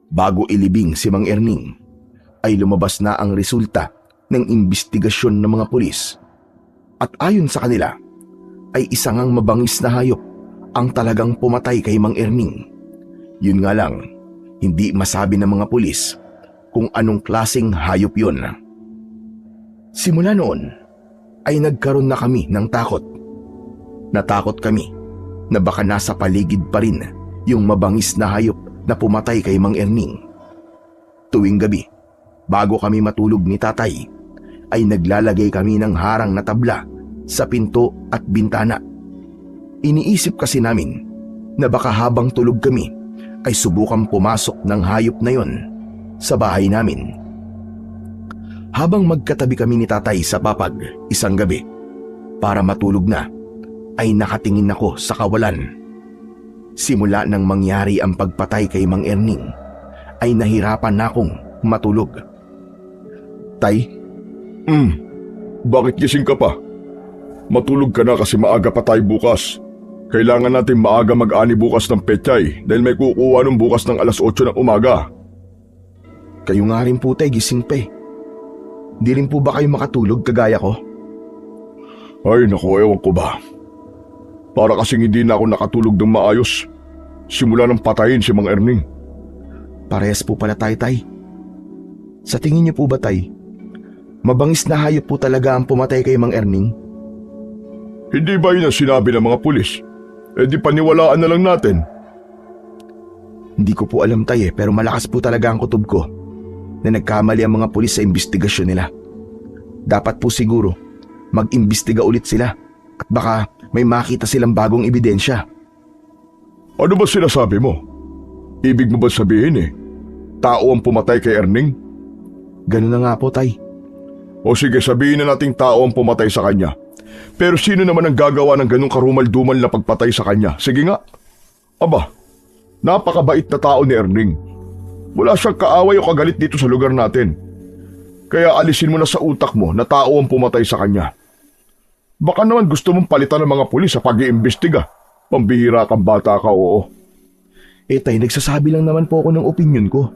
Bago ilibing si Mang Erning, ay lumabas na ang resulta ng investigasyon ng mga pulis. At ayon sa kanila, ay isa ngang mabangis na hayop ang talagang pumatay kay Mang Erning. Yun nga lang, hindi masabi ng mga pulis kung anong klaseng hayop yun. Simula noon, ay nagkaroon na kami ng takot. Natakot kami na baka nasa paligid pa rin yung mabangis na hayop na pumatay kay Mang Erning. Tuwing gabi, Bago kami matulog ni tatay, ay naglalagay kami ng harang na tabla sa pinto at bintana. Iniisip kasi namin na baka habang tulog kami ay subukang pumasok ng hayop na yon sa bahay namin. Habang magkatabi kami ni tatay sa papag isang gabi para matulog na, ay nakatingin ako sa kawalan. Simula nang mangyari ang pagpatay kay Mang Erning, ay nahirapan na akong matulog. Tay? Bakit gising ka pa? Matulog ka na kasi maaga pa tayo bukas. Kailangan natin maaga mag-ani bukas ng pechay dahil may kukuha nung bukas ng alas 8 ng umaga. Kayo nga rin po tay, gising pa eh. Di rin po ba kayo makatulog kagaya ko? Ay naku, ewan ko ba. Para kasing hindi na ako nakatulog ng maayos simula nang patayin si Mang Erning. Parehas po pala tayo, tay. Sa tingin niyo po ba, tay, mabangis na hayop po talaga ang pumatay kay Mang Erning? Hindi ba yun ang sinabi ng mga pulis? Eh di paniwalaan na lang natin. Hindi ko po alam, tay, pero malakas po talaga ang kutob ko na nagkamali ang mga pulis sa investigasyon nila. Dapat po siguro mag-imbestiga ulit sila at baka may makita silang bagong ebidensya. Ano ba sinasabi mo? Ibig mo ba sabihin tao ang pumatay kay Erning? Ganun na nga po, tay. O sige, sabihin na nating tao ang pumatay sa kanya. Pero sino naman ang gagawa ng ganung karumal-dumal na pagpatay sa kanya? Sige nga. Aba, napakabait na tao ni Erning. Wala siyang kaaway o kagalit dito sa lugar natin. Kaya alisin mo na sa utak mo na tao ang pumatay sa kanya. Baka naman gusto mong palitan ng mga pulis sa pag-iimbestiga. Pambihira kang bata ka, oo. Tay, nagsasabi lang naman po ako ng opinyon ko.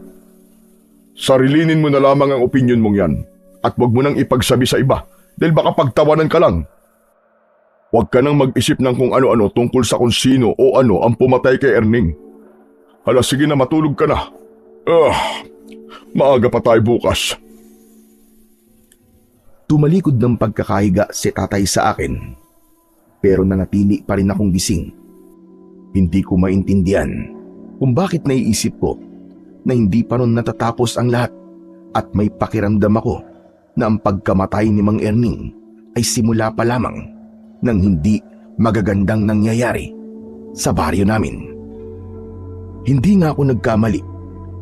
Sarilinin mo na lamang ang opinyon mong yan at huwag mo nang ipagsabi sa iba dahil baka pagtawanan ka lang. Huwag ka nang mag-isip ng kung ano-ano tungkol sa kung sino o ano ang pumatay kay Erning. Hala, sige na, matulog ka na. Maaga pa tayo bukas. Tumalikod ng pagkakahiga si tatay sa akin, pero nanatili pa rin akong gising. Hindi ko maintindihan kung bakit naiisip ko na hindi pa ron natatapos ang lahat at may pakiramdam ako na ang pagkamatay ni Mang Erning ay simula pa lamang ng hindi magagandang nangyayari sa baryo namin. Hindi nga ako nagkamali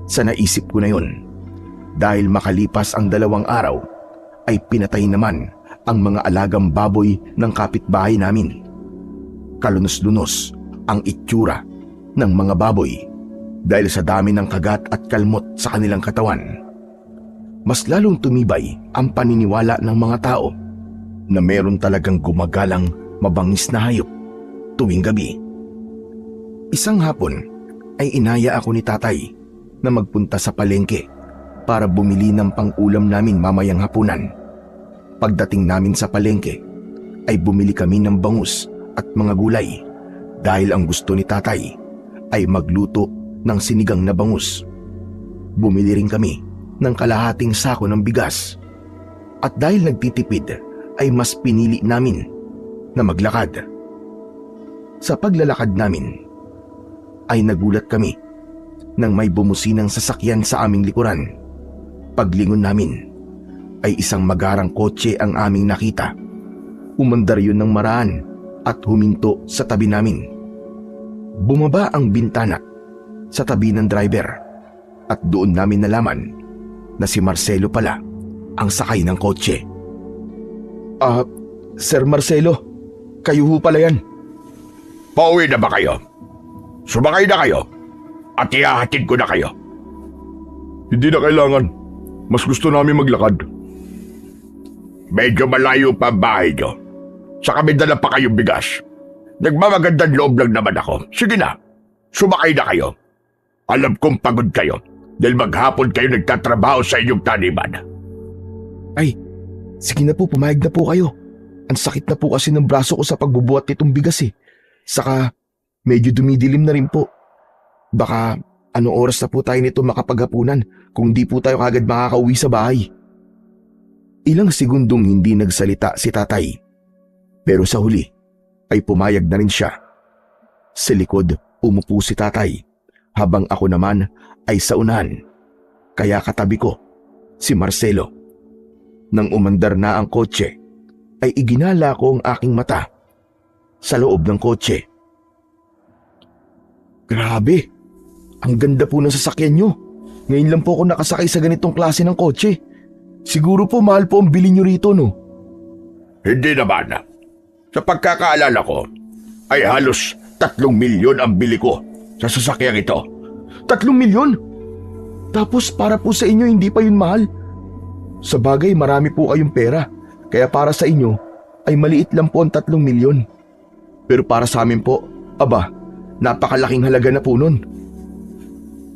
sa naisip ko na yon dahil makalipas ang 2 araw ay pinatay naman ang mga alagang baboy ng kapitbahay namin. Kalunos-lunos ang itsura ng mga baboy dahil sa dami ng kagat at kalmot sa kanilang katawan. Mas lalong tumibay ang paniniwala ng mga tao na meron talagang gumagalang mabangis na hayop tuwing gabi. Isang hapon ay inaya ako ni tatay na magpunta sa palengke para bumili ng pang-ulam namin mamayang hapunan. Pagdating namin sa palengke ay bumili kami ng bangus at mga gulay dahil ang gusto ni tatay ay magluto ng sinigang na bangus. Bumili rin kami ng kalahating sako ng bigas at dahil nagtitipid ay mas pinili namin na maglakad. Sa paglalakad namin ay nagulat kami nang may bumusinang sasakyan sa aming likuran. Paglingon namin ay isang magarang kotse ang aming nakita. Umandar yun ng maraan at huminto sa tabi namin. Bumaba ang bintana sa tabi ng driver at doon namin nalaman na si Marcelo pala ang sakay ng kotse. Sir Marcelo, kayo ho pala yan. Pauwi na ba kayo? Sumakay na kayo at ihahatid ko na kayo. Hindi na kailangan. Mas gusto namin maglakad. Medyo malayo pa ang bahay nyo. Saka may dala pa kayong bigas. Nagmamagandang loob lang naman ako. Sige na, sumakay na kayo. Alam kong pagod kayo dahil maghapon kayo nagtatrabaho sa inyong taniman. Ay, sige na po, pumayag na po kayo. Ang sakit na po kasi ng braso ko sa pagbubuhat nitong bigas eh. Saka medyo dumidilim na rin po. Baka anong oras na po tayo nito makapaghapunan kung di po tayo kagad makakauwi sa bahay. Ilang segundong hindi nagsalita si tatay. Pero sa huli ay pumayag na rin siya. Sa likod umupo si tatay habang ako naman ay sa unahan. Kaya katabi ko si Marcelo. Nang umandar na ang kotse, ay iginala ko ang aking mata sa loob ng kotse. Grabe, ang ganda po ng sasakyan nyo. Ngayon lang po ako nakasakay sa ganitong klase ng kotse. Siguro po mahal po ang bilhin nyo rito, no? Hindi naman. Sa pagkakaalala ko, ay halos 3 milyon ang bili ko sa sasakyang ito. 3 milyon? Tapos para po sa inyo hindi pa yun mahal. Sa bagay marami po kayong pera, kaya para sa inyo ay maliit lang po ang 3 milyon. Pero para sa amin po, aba, napakalaking halaga na po nun.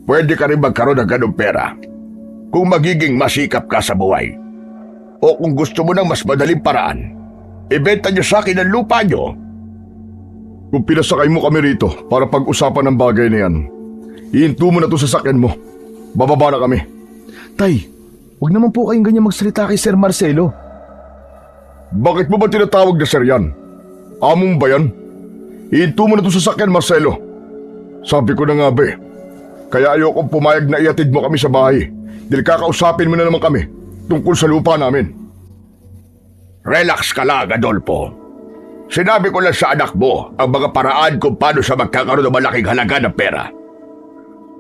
Pwede ka rin magkaroon ng ganong pera kung magiging masikap ka sa buhay. O kung gusto mo ng mas madaling paraan, ibenta niyo sa akin ang lupa niyo. Kung pinasakay mo kami rito para pag-usapan ng bagay na yan, ihinto mo na ito sa sakyan mo. Bababa na kami. Tay, huwag naman po kayong ganyan magsalita kay Sir Marcelo. Bakit mo ba tinatawag na sir yan? Among ba yan? Ihinto mo na ito sa sakyan, Marcelo. Sabi ko na nga ba kaya ayokong pumayag na iatid mo kami sa bahay dahil kakausapin mo na naman kami tungkol sa lupa namin. Relax ka lang, Adolfo. Sinabi ko lang sa anak mo ang mga paraan kung paano siya magkakaroon ng malaking halaga ng pera.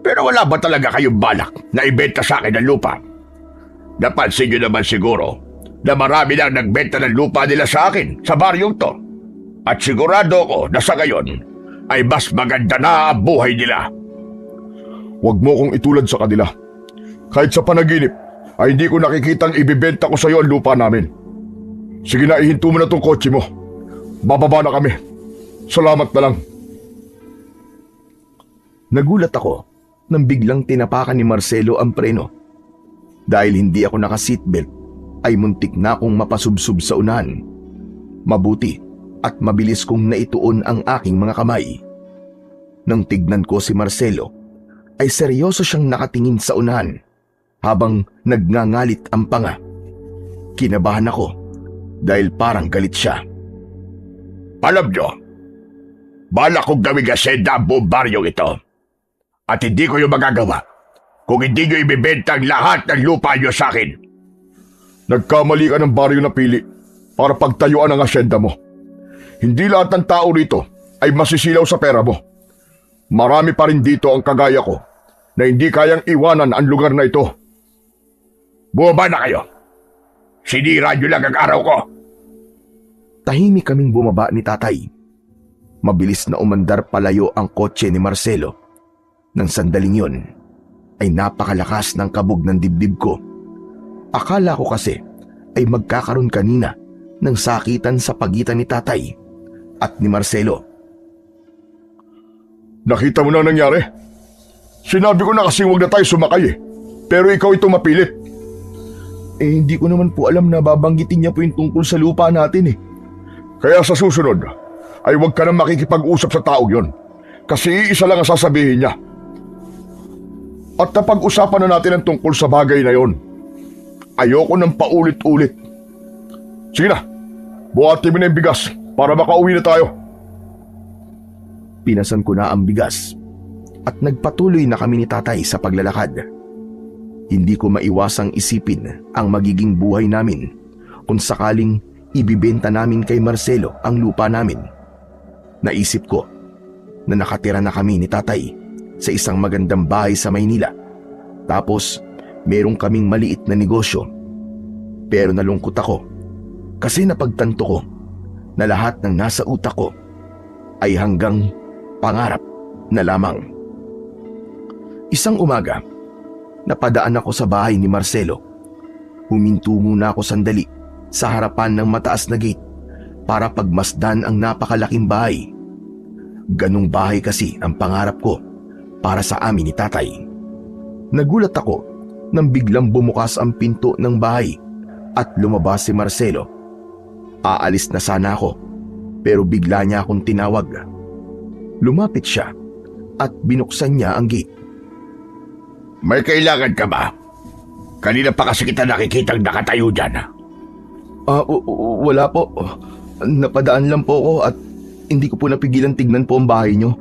Pero wala ba talaga kayong balak na ibenta sa akin ang lupa? Napansin niyo naman siguro na marami nang nagbenta ng lupa nila sa akin sa baryong to. At sigurado ko na sa ngayon ay mas maganda na ang buhay nila. Huwag mo kong itulad sa kanila. Kahit sa panaginip ay hindi ko nakikitang ibibenta ko sa iyo ang lupa namin. Sige na, ihinto mo na tong kotse mo. Bababa na kami. Salamat na lang. Nagulat ako nang biglang tinapakan ni Marcelo ang preno. Dahil hindi ako naka-seatbelt ay muntik na akong mapasubsob sa unahan. Mabuti at mabilis kong naituon ang aking mga kamay. Nang tignan ko si Marcelo, ay seryoso siyang nakatingin sa unahan habang nagngangalit ang panga. Kinabahan ako dahil parang galit siya. Alam nyo, bala kong gawing asenda ang buong baryong ito. At hindi ko yung magagawa kung hindi nyo ibibenta ang lahat ng lupa nyo sa akin. Nagkamali ka ng baryo na pili para pagtayuan ang asyenda mo. Hindi lahat ng tao rito ay masisilaw sa pera mo. Marami pa rin dito ang kagaya ko na hindi kayang iwanan ang lugar na ito. Bumaba na kayo. Sinira nyo lang ang araw ko. Tahimik kaming bumaba ni tatay. Mabilis na umandar palayo ang kotse ni Marcelo. Nang sandaling yun, ay napakalakas ng kabog ng dibdib ko. Akala ko kasi ay magkakaroon kanina ng sakitan sa pagitan ni tatay at ni Marcelo. Nakita mo na ang nangyari? Sinabi ko na kasi huwag na tayo sumakay pero ikaw ito mapilit. Hindi ko naman po alam na babanggitin niya po yung tungkol sa lupa natin . Kaya sa susunod ay huwag ka na makikipag-usap sa taong yon kasi isa lang ang sasabihin niya. At napag-usapan na natin ang tungkol sa bagay na yon. Ayoko nang paulit-ulit. Sige na, buhatin mo na yung bigas para makauwi na tayo. Pinasan ko na ang bigas at nagpatuloy na kami ni tatay sa paglalakad. Hindi ko maiwasang isipin ang magiging buhay namin kung sakaling ibibenta namin kay Marcelo ang lupa namin. Naisip ko na nakatira na kami ni tatay sa isang magandang bahay sa Maynila. Tapos merong kaming maliit na negosyo. Pero nalungkot ako kasi napagtanto ko na lahat ng nasa utak ko ay hanggang pangarap na lamang. Isang umaga, napadaan ako sa bahay ni Marcelo. Huminto muna ako sandali sa harapan ng mataas na gate para pagmasdan ang napakalaking bahay. Ganong bahay kasi ang pangarap ko para sa amin ni tatay. Nagulat ako nang biglang bumukas ang pinto ng bahay at lumabas si Marcelo. Aalis na sana ako pero bigla niya akong tinawag. Lumapit siya at binuksan niya ang gate. May kailangan ka ba? Kanina pa kasi kita nakikitang nakatayo dyan. Wala po. Napadaan lang po ako at hindi ko po napigilan tignan po ang bahay niyo.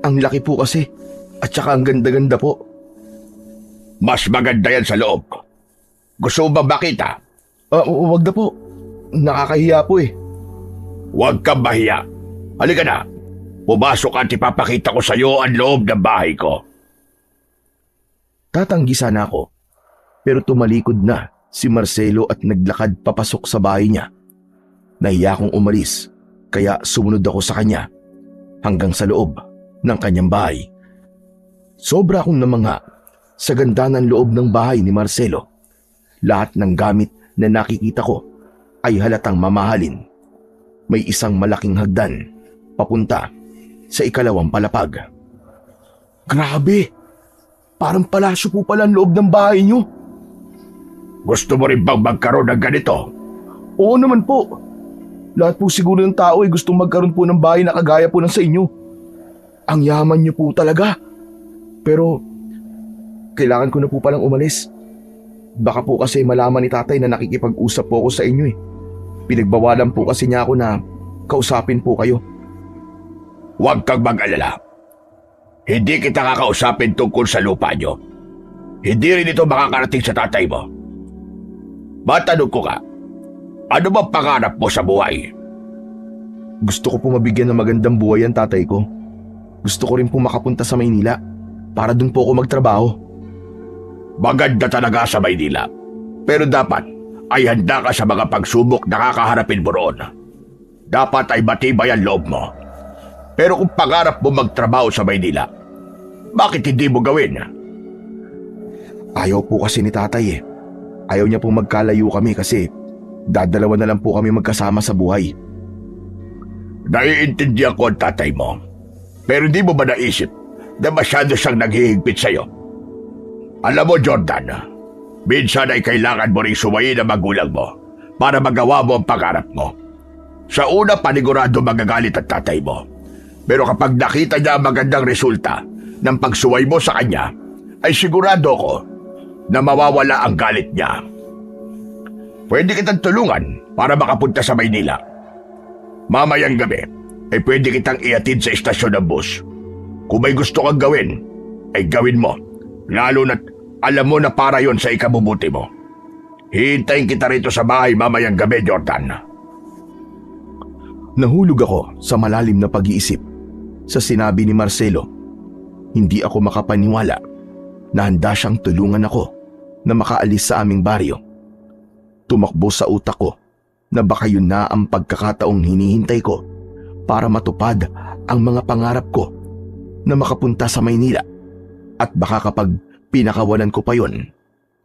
Ang laki po kasi at saka ang ganda-ganda po. Mas maganda yan sa loob. Gusto mo ba makita? Wag na po. Nakakahiya po eh. Huwag kang mahiya. Halika na. Pumasok at ipapakita ko sa iyo ang loob ng bahay ko. Tatanggi sana ako. Pero tumalikod na si Marcelo at naglakad papasok sa bahay niya. Nahiya akong umalis, kaya sumunod ako sa kanya hanggang sa loob ng kanyang bahay. Sobra akong namangha sa ganda ng loob ng bahay ni Marcelo. Lahat ng gamit na nakikita ko ay halatang mamahalin. May isang malaking hagdan papunta sa ikalawang palapag. Grabe! Parang palasyo po pala ang loob ng bahay niyo. Gusto mo rin bang magkaroon ng ganito? Oo naman po. Lahat po siguro ng tao ay gustong magkaroon po ng bahay na kagaya po ng sa inyo. Ang yaman niyo po talaga. Pero kailangan ko na po palang umalis. Baka po kasi malaman ni tatay na nakikipag-usap po ako sa inyo eh. Pinagbawalan po kasi niya ako na kausapin po kayo. Huwag kang mag-alala. Hindi kita kakausapin tungkol sa lupa niyo. Hindi rin ito makakarating sa tatay mo. Matanong ko ka, ano bang pangarap mo sa buhay? Gusto ko po mabigyan ng magandang buhay ang tatay ko. Gusto ko rin po makapunta sa Maynila para dun po ako magtrabaho. Maganda talaga sa Maynila. Pero dapat ay handa ka sa mga pagsubok na kakaharapin mo roon. Dapat ay matibay ang loob mo. Pero kung pangarap mo magtrabaho sa Maynila, bakit hindi mo gawin? Ayaw po kasi ni tatay eh. Ayaw niya po magkalayo kami kasi dadalawa na lang po kami magkasama sa buhay. Naiintindihan ko ang tatay mo. Pero di mo ba naisip na masyado siyang naghihigpit sa'yo? Alam mo, Jordan, minsan ay kailangan mo rin suwayin ang magulang mo para magawa mo ang pangarap mo. Sa una, panigurado magagalit ang tatay mo. Pero kapag nakita niya ang magandang resulta ng pagsuway mo sa kanya, ay sigurado ko na mawawala ang galit niya. Pwede kitang tulungan para makapunta sa Maynila. Mamayang gabi, ay pwede kitang ihatid sa istasyon ng bus. Kung may gusto kang gawin, ay gawin mo. Lalo na't alam mo na para yon sa ikabubuti mo. Hihintayin kita rito sa bahay mamayang gabi, Jordan. Nahulog ako sa malalim na pag-iisip sa sinabi ni Marcelo. Hindi ako makapaniwala na handa siyang tulungan ako na makaalis sa aming baryo. Tumakbo sa utak ko na baka yun na ang pagkakataong hinihintay ko para matupad ang mga pangarap ko na makapunta sa Maynila. At baka kapag pinakawalan ko pa yon,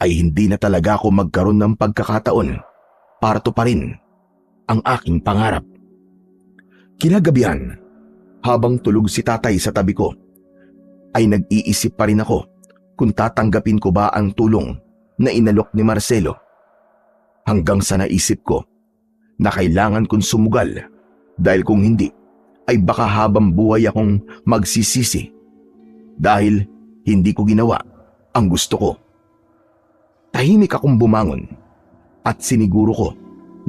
ay hindi na talaga ako magkaroon ng pagkakataon para tuparin ang aking pangarap. Kinagabihan, habang tulog si tatay sa tabi ko, ay nag-iisip pa rin ako kung tatanggapin ko ba ang tulong na inalok ni Marcelo. Hanggang sa naisip ko na kailangan kong sumugal dahil kung hindi ay baka habang buhay akong magsisisi dahil hindi ko ginawa ang gusto ko. Tahimik akong bumangon at siniguro ko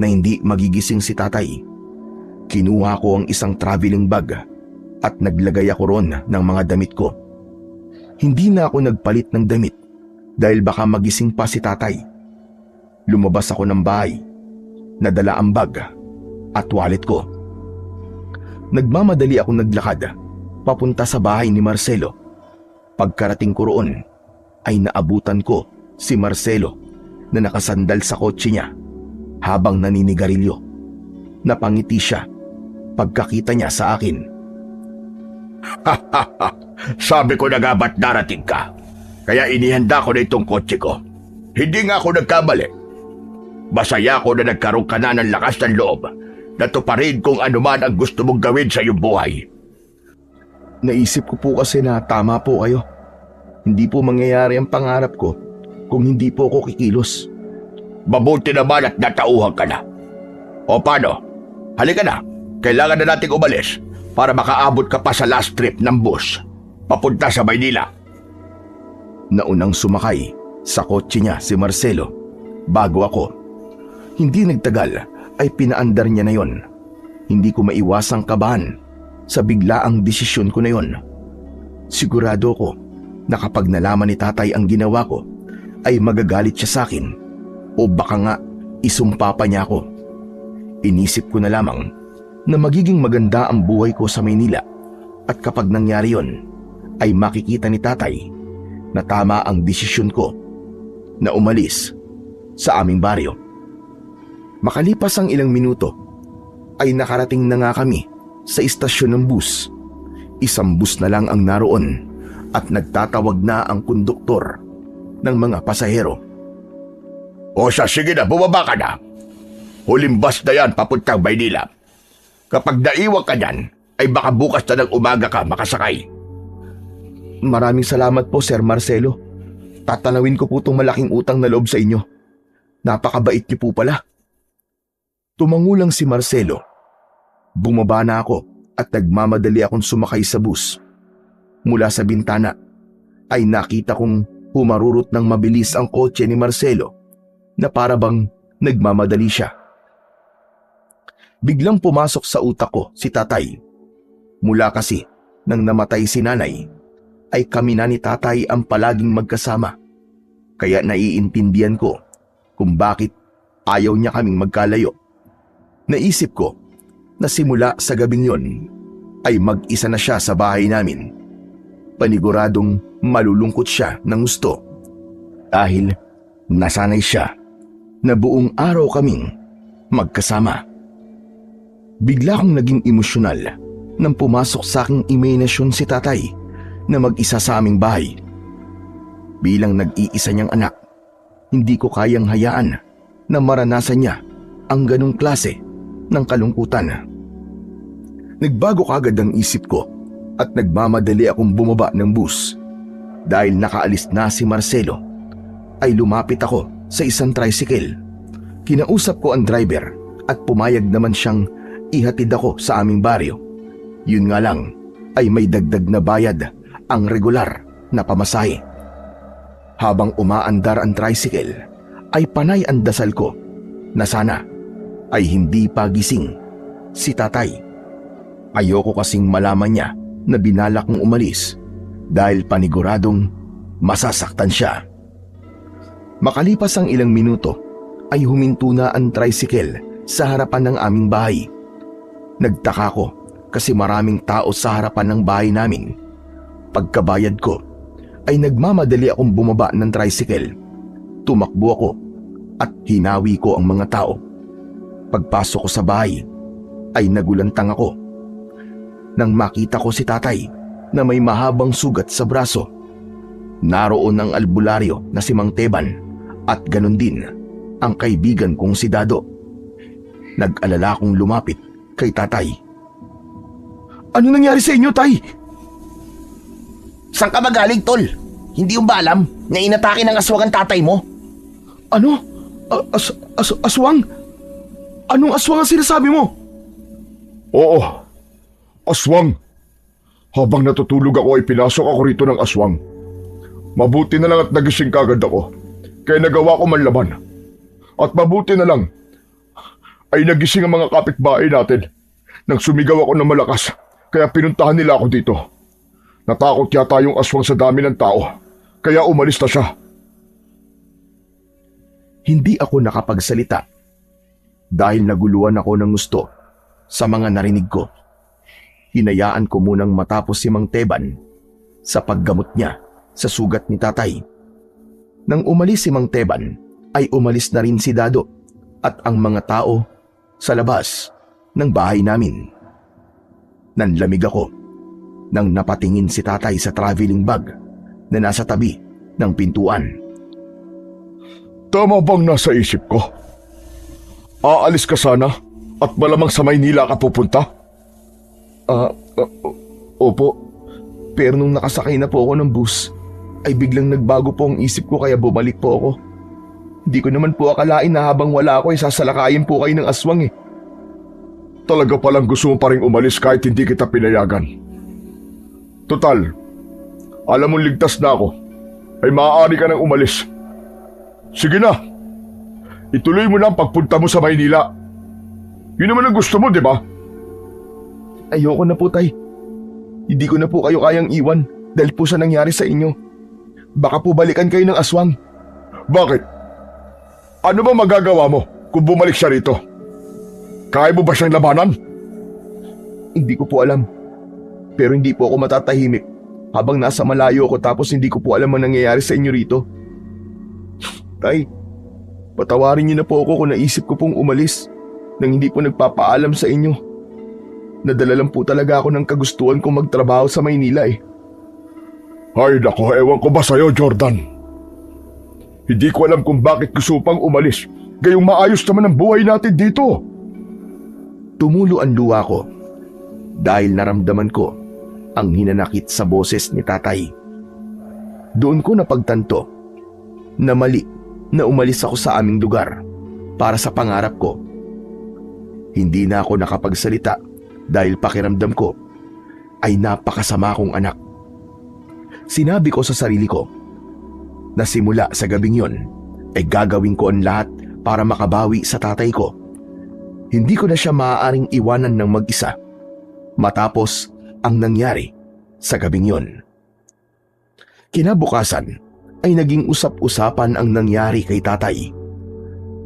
na hindi magigising si tatay. Kinuha ko ang isang traveling bag at naglagay ako ron ng mga damit ko. Hindi na ako nagpalit ng damit dahil baka magising pa si tatay. Lumabas ako ng bahay, nadala ang bag at wallet ko. Nagmamadali akong naglakad papunta sa bahay ni Marcelo. Pagkarating ko roon ay naabutan ko si Marcelo na nakasandal sa kotse niya habang naninigarilyo. Napangiti siya pagkakita niya sa akin. Sabi ko na nga ba't darating ka? Kaya inihanda ko na itong kotse ko. Hindi nga ako nagkamali. Masaya ako na nagkaroon ka na ng lakas ng loob na tuparin kung anuman ang gusto mong gawin sa iyong buhay. Naisip ko po kasi na tama po kayo. Hindi po mangyayari ang pangarap ko kung hindi po ako kikilos. Mabuti naman at natauhan ka na. O paano? Halika na. Kailangan na nating umalis para makaabot ka pa sa last trip ng bus papunta sa Maynila. Naunang sumakay sa kotse niya si Marcelo bago ako. Hindi nagtagal ay pinaandar niya na yon. Hindi ko maiwasang kabahan sa biglaang desisyon ko na yon. Sigurado ko na kapag nalaman ni tatay ang ginawa ko ay magagalit siya sa akin O baka nga isumpa pa niya ako. Inisip ko na lamang na magiging maganda ang buhay ko sa Maynila at kapag nangyari yon ay makikita ni tatay na tama ang desisyon ko na umalis sa aming baryo. Makalipas ang ilang minuto ay nakarating na nga kami sa istasyon ng bus. Isang bus na lang ang naroon at nagtatawag na ang konduktor ng mga pasahero. O siya, sige na, bumaba ka na. Huling bus na yan papuntang Maynila. Kapag naiwan ka dyan, ay baka bukas na ng umaga ka makasakay. Maraming salamat po, Sir Marcelo. Tatanawin ko po itong malaking utang na loob sa inyo. Napakabait niyo po pala. Tumangulang si Marcelo. Bumaba na ako at nagmamadali akong sumakay sa bus. Mula sa bintana ay nakita kong humarurot ng mabilis ang kotse ni Marcelo na para bang nagmamadali siya. Biglang pumasok sa utak ko si tatay. Mula kasi nang namatay si nanay, ay kami na ni tatay ang palaging magkasama. Kaya naiintindihan ko kung bakit ayaw niya kaming magkalayo. Naisip ko na simula sa gabing yon ay mag-isa na siya sa bahay namin. Paniguradong malulungkot siya ng gusto dahil nasanay siya na buong araw kaming magkasama. Bigla akong naging emosyonal nang pumasok sa aking imahinasyon si tatay na mag-isa sa aming bahay. Bilang nag-iisa niyang anak, hindi ko kayang hayaan na maranasan niya ang ganong klase ng kalungkutan. Nagbago kagad ang isip ko at nagmamadali akong bumaba ng bus. Dahil nakaalis na si Marcelo, ay lumapit ako sa isang tricycle. Kinausap ko ang driver at pumayag naman siyang ihatid ako sa aming baryo. Yun nga lang ay may dagdag na bayad ang regular na pamasahe. Habang umaandar ang tricycle ay panay ang dasal ko na sana ay hindi pa gising si tatay. Ayoko kasing malaman niya na binalak kong umalis dahil paniguradong masasaktan siya. Makalipas ang ilang minuto ay huminto na ang tricycle sa harapan ng aming bahay. Nagtaka ko kasi maraming tao sa harapan ng bahay namin. Pagkabayad ko ay nagmamadali akong bumaba ng tricycle. Tumakbo ako at hinawi ko ang mga tao. Pagpasok ko sa bahay ay nagulantang ako nang makita ko si tatay na may mahabang sugat sa braso. Naroon ang albularyo na si Mang Teban at ganon din ang kaibigan kong si Dado. Nag-alala akong lumapit kay tatay. Ano nangyari sa inyo, tay? Saan ka magaling, tol? Hindi mo ba alam na inatake ng aswang ang tatay mo? Ano? Aswang? Anong aswang ang sinasabi mo? Oo, aswang. Habang natutulog ako ay pinasok ako rito ng aswang. Mabuti na lang at nagising kagad ako, kaya nagawa ko manlaban. At mabuti na lang ay nagising ang mga kapitbahay natin nang sumigaw ako ng malakas, kaya pinuntahan nila ako dito. Natakot yata yung aswang sa dami ng tao, kaya umalis na siya. Hindi ako nakapagsalita dahil naguluhan ako ng gusto sa mga narinig ko. Hinayaan ko munang matapos si Mang Teban sa paggamot niya sa sugat ni tatay. Nang umalis si Mang Teban, ay umalis na rin si Dado at ang mga tao sa labas ng bahay namin. Nanlamig ako nang napatingin si tatay sa traveling bag na nasa tabi ng pintuan. Tama bang nasa isip ko? Aalis ka sana at malamang sa Maynila ka pupunta? Opo. Pero nung nakasakay na po ako ng bus, ay biglang nagbago po ang isip ko kaya bumalik po ako. Hindi ko naman po akalain na habang wala ako ay sasalakayin po kayo ng aswang eh. Talaga palang gusto mo pa rin umalis kahit hindi kita pinayagan. Total, alam mong ligtas na ako, ay maaari ka nang umalis. Sige na, ituloy mo na ang pagpunta mo sa Maynila. Yun naman ang gusto mo, di ba? Ayoko na po, tay. Hindi ko na po kayo kayang iwan dahil po sa nangyari sa inyo. Baka po balikan kayo ng aswang. Bakit? Ano ba magagawa mo kung bumalik siya rito? Kaya mo ba siyang labanan? Hindi ko po alam. Pero hindi po ako matatahimik habang nasa malayo ako tapos hindi ko po alam ang nangyayari sa inyo rito. Tay, patawarin niyo na po ako kung naisip ko pong umalis nang hindi po nagpapaalam sa inyo. Nadala lang po talaga ako ng kagustuhan kong magtrabaho sa Maynila eh. Ay nako, ewan ko ba sa'yo, Jordan? Hindi ko alam kung bakit gusto pang umalis. Gayong maayos naman ang buhay natin dito. Tumulo ang luha ko dahil naramdaman ko ang hinanakit sa boses ni tatay. Doon ko napagtanto na mali na umalis ako sa aming lugar para sa pangarap ko. Hindi na ako nakapagsalita dahil pakiramdam ko ay napakasama kong anak. Sinabi ko sa sarili ko na simula sa gabing yon ay gagawin ko ang lahat para makabawi sa tatay ko. Hindi ko na siya maaaring iwanan ng mag-isa matapos ang nangyari sa gabing yon. Kinabukasan ay naging usap-usapan ang nangyari kay tatay.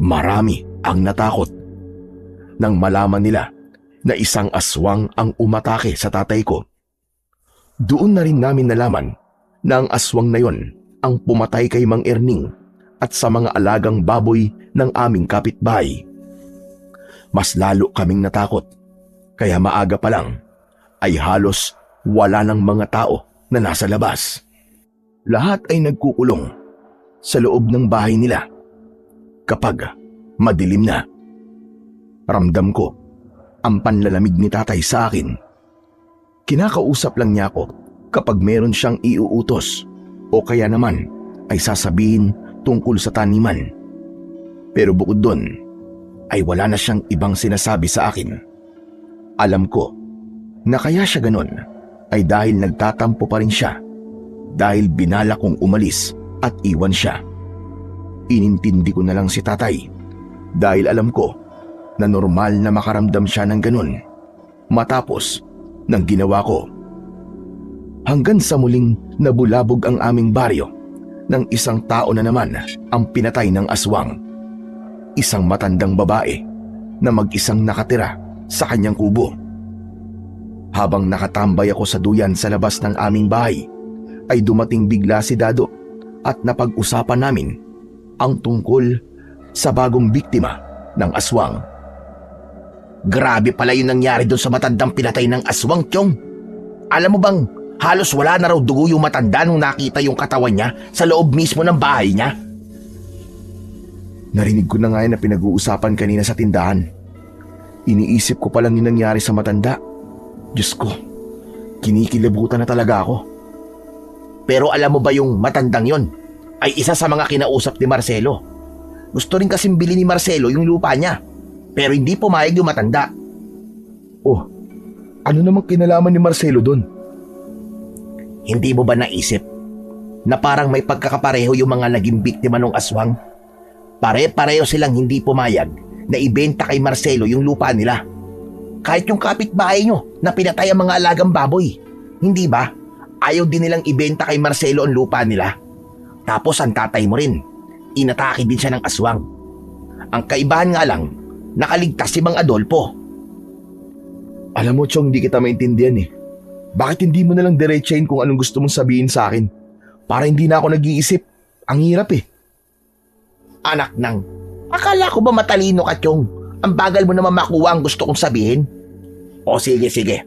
Marami ang natakot nang malaman nila na isang aswang ang umatake sa tatay ko. Doon na rin namin nalaman na ang aswang na yon ang pumatay kay Mang Erning at sa mga alagang baboy ng aming kapitbahay. Mas lalo kaming natakot, kaya maaga pa lang ay halos wala ng mga tao na nasa labas. Lahat ay nagkukulong sa loob ng bahay nila kapag madilim na. Ramdam ko ang panlalamig ni tatay sa akin. Kinakausap lang niya ako kapag meron siyang iuutos o kaya naman ay sasabihin tungkol sa taniman. Pero bukod doon ay wala na siyang ibang sinasabi sa akin. Alam ko na kaya siya ganon ay dahil nagtatampo pa rin siya dahil binala kong umalis at iwan siya. Inintindi ko na lang si tatay dahil alam ko na normal na makaramdam siya ng ganon matapos ng ginawa ko. Hanggang sa muling nabulabog ang aming baryo nang isang tao na naman ang pinatay ng aswang. Isang matandang babae na mag-isang nakatira sa kanyang kubo. Habang nakatambay ako sa duyan sa labas ng aming bahay, ay dumating bigla si Dado at napag-usapan namin ang tungkol sa bagong biktima ng aswang. Grabe pala yung nangyari doon sa matandang pinatay ng aswang, Chong. Alam mo bang halos wala na raw dugo yung matanda nung nakita yung katawan niya sa loob mismo ng bahay niya? Narinig ko na nga na pinag-uusapan kanina sa tindahan. Iniisip ko palang yung nangyari sa matanda. Diyos ko, kinikilabutan na talaga ako. Pero alam mo ba yung matandang yon ay isa sa mga kinausap ni Marcelo. Gusto rin kasing bili ni Marcelo yung lupa niya, pero hindi pumayag yung matanda. Oh, ano namang kinalaman ni Marcelo doon? Hindi mo ba naisip na parang may pagkakapareho yung mga naging biktima ng aswang? Pare-pareho silang hindi pumayag na ibenta kay Marcelo yung lupa nila. Kahit yung kapitbahay nyo na pinatay ang mga alagang baboy. Hindi ba? Ayaw din nilang ibenta kay Marcelo ang lupa nila. Tapos ang tatay mo rin, inatake din siya ng aswang. Ang kaibahan nga lang, nakaligtas si Mang Adolfo. Alam mo, Chong, hindi kita maintindihan eh. Bakit hindi mo nalang diretsahin kung anong gusto mong sabihin sa akin? Para hindi na ako nag-iisip. Ang hirap eh. Anak nang, akala ko ba matalino ka, Chong? Ang bagal mo naman makuha ang gusto kong sabihin. O sige.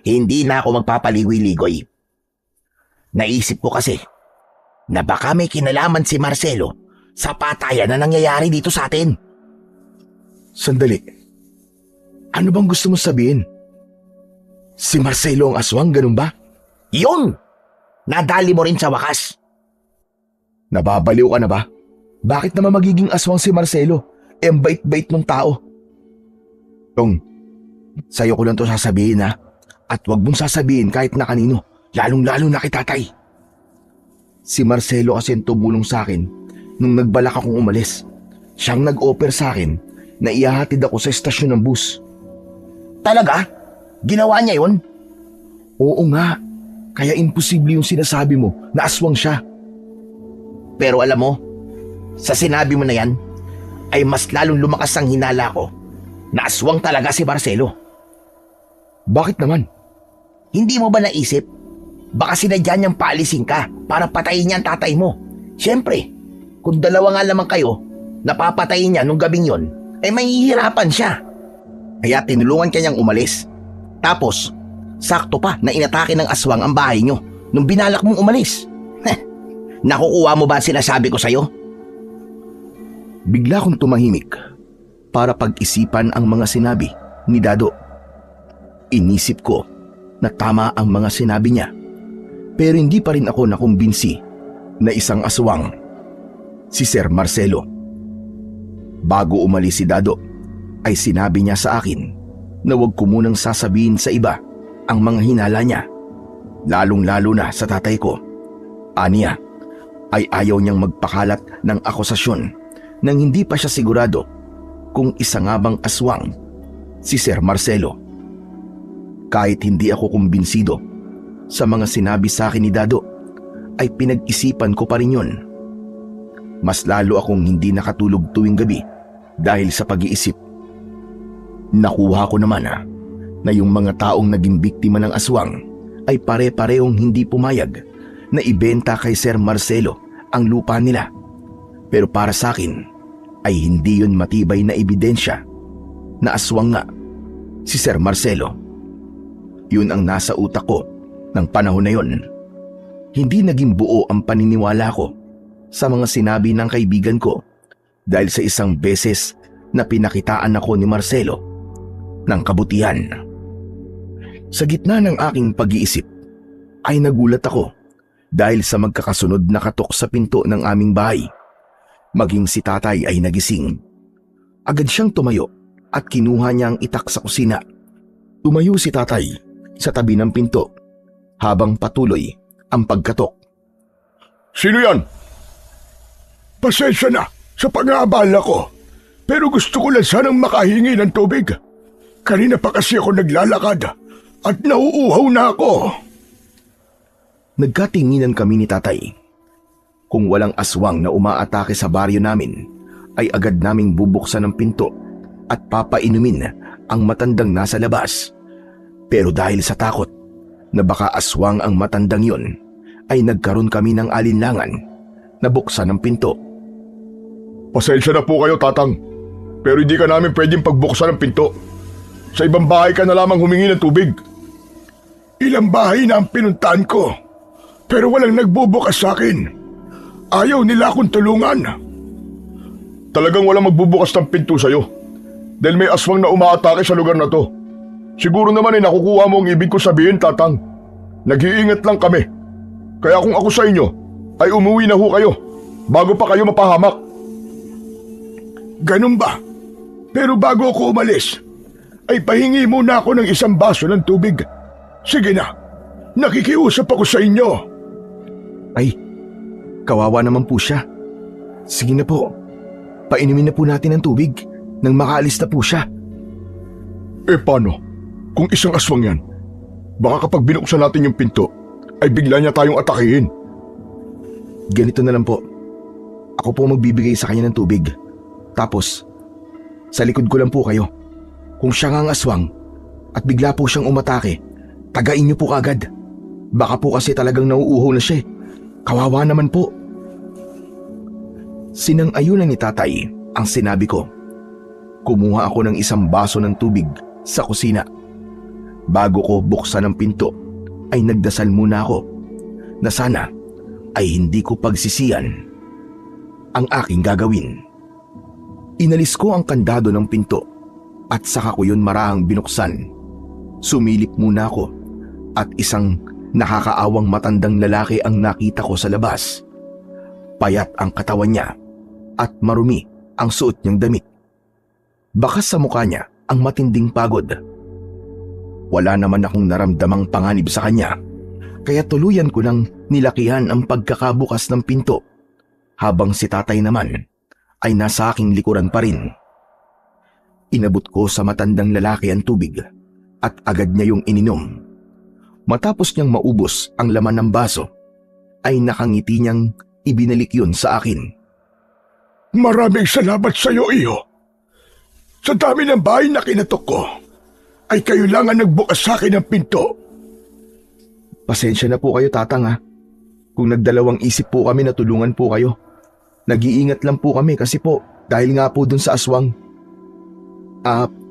Hindi na ako magpapaligoy-ligoy. Naisip ko kasi na baka may kinalaman si Marcelo sa patayan na nangyayari dito sa atin. Sandali. Ano bang gusto mong sabihin? Si Marcelo ang aswang, ganun ba? Yun! Nadali mo rin sa wakas. Nababaliw ka na ba? Bakit naman magiging aswang si Marcelo? Ang bait-bait ng tao. Tong, sa'yo ko lang to sasabihin ha. At wag mong sasabihin kahit na kanino. Lalong-lalo na kay tatay. Si Marcelo kasi ang tumulong sa akin nung nagbalak akong umalis. Siyang nag-offer sa akin na ihahatid ako sa estasyon ng bus. Talaga? Ginawa niya yun? Oo nga. Kaya imposible yung sinasabi mo na aswang siya. Pero alam mo, Sa sinabi mo na yan, ay mas lalong lumakas ang hinala ko na aswang talaga si Marcelo. Bakit naman? Hindi mo ba naisip? Baka sinadya niyang paalisin ka para patayin niya ang tatay mo. Siyempre, kung dalawa nga lamang kayo, napapatayin niya nung gabing yon, ay mahihirapan siya. Kaya tinulungan ka niyang umalis. Tapos, sakto pa na inatake ng aswang ang bahay niyo nung binalak mong umalis. Nakukuha mo ba ang sinasabi ko sa'yo? Bigla kong tumahimik para pag-isipan ang mga sinabi ni Dado. Inisip ko na tama ang mga sinabi niya, pero hindi pa rin ako nakumbinsi na isang aswang si Sir Marcelo. Bago umalis si Dado, ay sinabi niya sa akin na huwag ko munang sasabihin sa iba ang mga hinala niya, lalong-lalo na sa tatay ko. Aniya ay ayaw niyang magpakalat ng akusasyon nang hindi pa siya sigurado kung isa nga bang aswang si Sir Marcelo. Kahit hindi ako kumbinsido sa mga sinabi sa akin ni Dado, ay pinag-isipan ko pa rin yun. Mas lalo akong hindi nakatulog tuwing gabi dahil sa pag-iisip. Nakuha ko naman na yung mga taong naging biktima ng aswang ay pare-parehong hindi pumayag na ibenta kay Sir Marcelo ang lupa nila. Pero para sa akin ay hindi yun matibay na ebidensya na aswang nga si Sir Marcelo. Yun ang nasa utak ko ng panahon na yun. Hindi naging buo ang paniniwala ko sa mga sinabi ng kaibigan ko dahil sa isang beses na pinakitaan ako ni Marcelo ng kabutihan. Sa gitna ng aking pag-iisip ay nagulat ako dahil sa magkakasunod na katok sa pinto ng aming bahay. Maging si tatay ay nagising. Agad siyang tumayo at kinuha niya ang itak sa kusina. Tumayo si tatay sa tabi ng pinto habang patuloy ang pagkatok. Sino yan? Pasensya na sa pag-aabala ko, pero gusto ko lang sanang makahingi ng tubig. Kanina pa kasi ako naglalakad at nauuhaw na ako. Nagkatinginan kami ni tatay. Kung walang aswang na umaatake sa baryo namin, ay agad naming bubuksan ang pinto at papainumin ang matandang nasa labas. Pero dahil sa takot na baka aswang ang matandang yon, ay nagkaroon kami ng alinlangan na buksan ang pinto. Pasensya na po kayo, Tatang, pero hindi ka namin pwedeng pagbuksan ng pinto. Sa ibang bahay ka na lamang humingi ng tubig. Ilang bahay na ang pinuntahan ko, pero walang nagbubukas sa akin. Ayaw nila akong tulungan. Talagang walang magbubukas ng pinto sa'yo dahil may aswang na umaatake sa lugar na to. Siguro naman ay nakukuha mo ang ibig ko sabihin, Tatang. Nag-iingat lang kami. Kaya kung ako sa inyo, ay umuwi na ho kayo bago pa kayo mapahamak. Ganun ba? Pero bago ako umalis, ay pahingi muna ako ng isang baso ng tubig. Sige na, nakikiusap ako sa inyo. Ay, kawawa naman po siya. Sige na po, painumin na po natin ang tubig nang makaalis na po siya. Eh paano? Kung isang aswang yan, baka kapag binuksan natin yung pinto, ay bigla niya tayong atakihin. Ganito na lang po. Ako po magbibigay sa kanya ng tubig. Tapos, sa likod ko lang po kayo. Kung siya nga ang aswang at bigla po siyang umatake, tagain niyo po kaagad. Baka po kasi talagang nauuhaw na siya. Kawawa naman po. Sinang-ayunan ni tatay ang sinabi ko. Kumuha ako ng isang baso ng tubig sa kusina. Bago ko buksan ang pinto, ay nagdasal muna ako na sana ay hindi ko pagsisiyan ang aking gagawin. Inalis ko ang kandado ng pinto at saka ko yun marahang binuksan. Sumilip muna ako at isang nakakaawang matandang lalaki ang nakita ko sa labas. Payat ang katawan niya at marumi ang suot niyang damit. Bakas sa mukha niya ang matinding pagod. Wala naman akong naramdamang panganib sa kanya, kaya tuluyan ko lang nilakihan ang pagkakabukas ng pinto, habang si tatay naman ay nasa aking likuran pa rin. Inabot ko sa matandang lalaki ang tubig at agad niya yung ininom. Matapos niyang maubos ang laman ng baso, ay nakangiti niyang ibinalik yun sa akin. Maraming salamat sa iyo, Iyo. Sa dami ng bahay na kinatok ko, ay kayo lang ang nagbukas sa akin ng pinto. Pasensya na po kayo, Tatang, ha. Kung nagdalawang isip po kami na tulungan po kayo. Nag-iingat lang po kami kasi po dahil nga po dun sa aswang.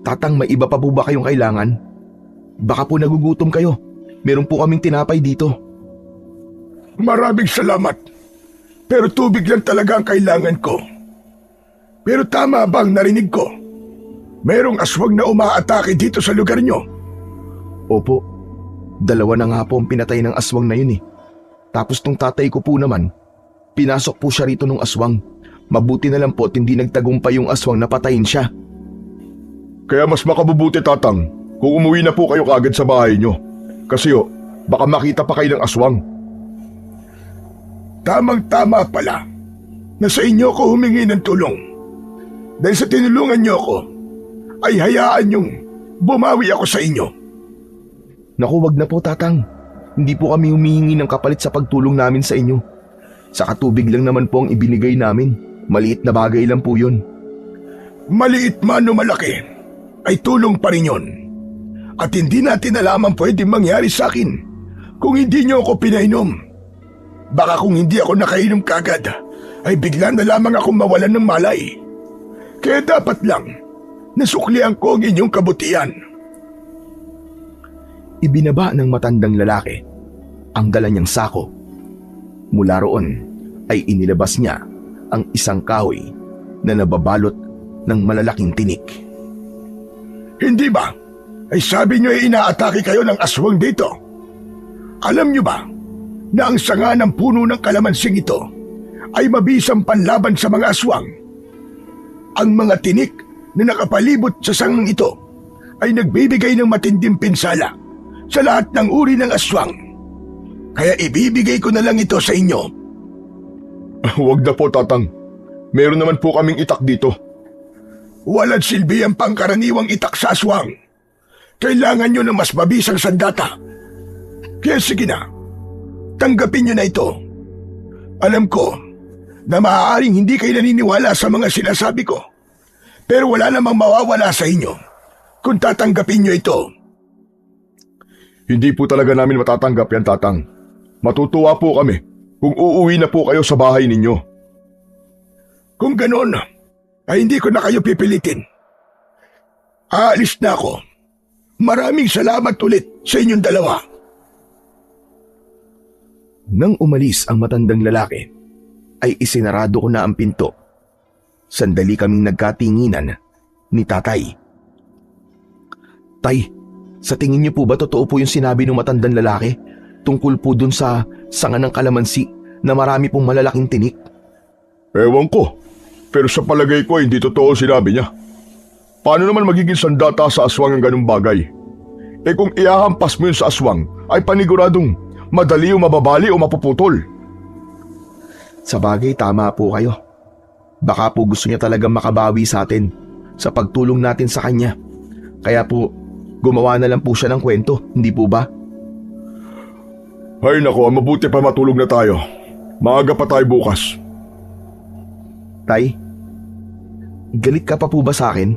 Tatang, may iba pa po ba kayong kailangan? Baka po nagugutom kayo. Meron po kaming tinapay dito. Maraming salamat. Pero tubig lang talaga ang kailangan ko. Pero tama bang narinig ko? Merong aswang na umaatake dito sa lugar nyo. Opo, 2 na nga po ang pinatay ng aswang na yun eh. Tapos tong tatay ko po naman, pinasok po siya rito ng aswang. Mabuti na lang po at hindi nagtagumpay yung aswang na patayin siya. Kaya mas makabubuti, Tatang, kung umuwi na po kayo kagad sa bahay nyo. Kasi baka makita pa kayo ng aswang. Tamang-tama pala na sa inyo ko humingi ng tulong. Dahil sa tinulungan nyo ako, ay hayaan yung bumawi ako sa inyo. Naku, wag na po, Tatang. Hindi po kami humihingi ng kapalit sa pagtulong namin sa inyo. Sa katubig lang naman po ang ibinigay namin. Maliit na bagay lang po yun. Maliit man o malaki, ay tulong pa rin yun. At hindi natin alam ang pwedeng mangyari sa akin kung hindi nyo ako pinainom. Baka kung hindi ako nakainom kagad, ay bigla na lamang akong mawalan ng malay. Kaya dapat lang, nasuklian ko ang inyong kabutihan. Ibinaba ng matandang lalaki ang dala niyang sako. Mula roon ay inilabas niya ang isang kahoy na nababalot ng malalaking tinik. Hindi ba? Ay sabi nyo ay inaatake kayo ng aswang dito. Alam nyo ba na ang sanga ng puno ng kalamansing ito ay mabisang panlaban sa mga aswang? Ang mga tinik na nakapalibot sa sangang ito ay nagbibigay ng matinding pinsala sa lahat ng uri ng aswang. Kaya ibibigay ko na lang ito sa inyo. Huwag na po, Tatang. Meron naman po kaming itak dito. Walang silbi ang pangkaraniwang itak sa aswang. Kailangan nyo ng mas mabisang sandata. Kaya sige na, tanggapin nyo na ito. Alam ko na maaaring hindi kayo naniniwala sa mga sinasabi ko. Pero wala namang mawawala sa inyo kung tatanggapin nyo ito. Hindi po talaga namin matatanggap yan, Tatang. Matutuwa po kami kung uuwi na po kayo sa bahay ninyo. Kung ganon, ay hindi ko na kayo pipilitin. Aalis na ako. Maraming salamat ulit sa inyong dalawa. Nang umalis ang matandang lalaki, ay isinarado ko na ang pinto. Sandali kaming nagkatinginan ni Tatay. Tay, sa tingin niyo po ba totoo po yung sinabi ng matandang lalaki tungkol po dun sa sanga ng kalamansi na marami pong malalaking tinik? Ewan ko, pero sa palagay ko hindi totoo sinabi niya. Paano naman magiging sandata sa aswang ang ganung bagay? Eh kung iahampas mo yun sa aswang, ay paniguradong madali o mababali o mapuputol. Sa bagay, tama po kayo. Baka po gusto niya talagang makabawi sa atin sa pagtulong natin sa kanya. Kaya po, gumawa na lang po siya ng kwento, hindi po ba? Ay nako, mabuti pa matulog na tayo. Maaga pa tayo bukas. Tay, galit ka pa po ba sa akin?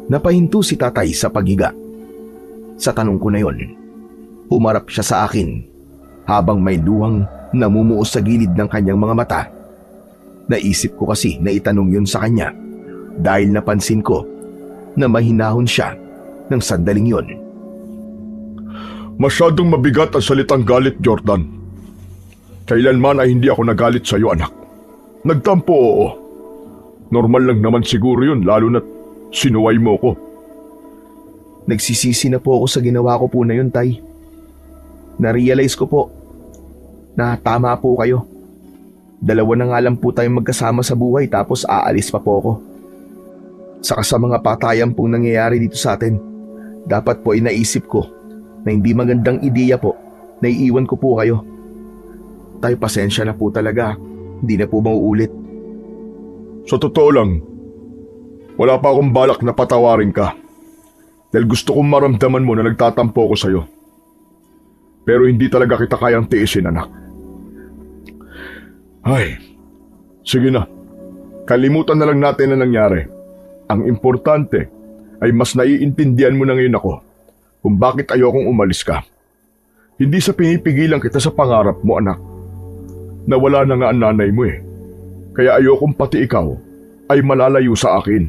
Napahinto si Tatay sa paghiga. Sa tanong ko na yon, humarap siya sa akin habang may luhang namumuo sa gilid ng kanyang mga mata. Naisip ko kasi na itanong yun sa kanya dahil napansin ko na mahinahon siya ng sandaling yon. Masyadong mabigat ang salitang galit, Jordan. Kailanman ay hindi ako nagalit sa iyo, anak. Nagtampo, oo. Normal lang naman siguro yun, lalo na't sinuway mo ko. Nagsisisi na po ako sa ginawa ko po na yun, Tay. Na-realize ko po na tama po kayo. 2 na nga lang po tayong magkasama sa buhay tapos aalis pa po ako. Saka sa mga patayan pong nangyayari dito sa atin, dapat po ay naisip ko na hindi magandang ideya po na iiwan ko po kayo. Tay, pasensya na po talaga. Hindi na po mauulit. Sa totoo lang, wala pa akong balak na patawarin ka. Dahil gusto kong maramdaman mo na nagtatampo ko sa'yo. Pero hindi talaga kita kayang tiisin, anak. Ay, sige na. Kalimutan na lang natin na nangyari. Ang importante ay mas naiintindihan mo na ngayon ako kung bakit ayokong umalis ka. Hindi sa pinipigilan kita sa pangarap mo, anak. Nawala na nga ang nanay mo eh. Kaya ayokong pati ikaw ay malalayo sa akin.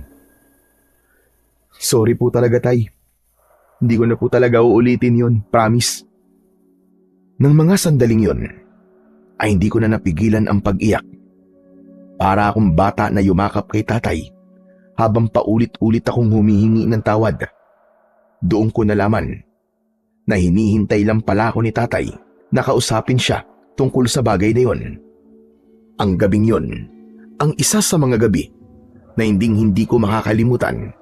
Sorry po talaga, Tay. Hindi ko na po talaga uulitin yun, promise. Nang mga sandaling yun, ay hindi ko na napigilan ang pag-iyak. Para akong bata na yumakap kay tatay habang paulit-ulit akong humihingi ng tawad. Doon ko nalaman na hinihintay lang pala ako ni tatay na kausapin siya tungkol sa bagay na yun. Ang gabing yun, ang isa sa mga gabi na hindi ko makakalimutan.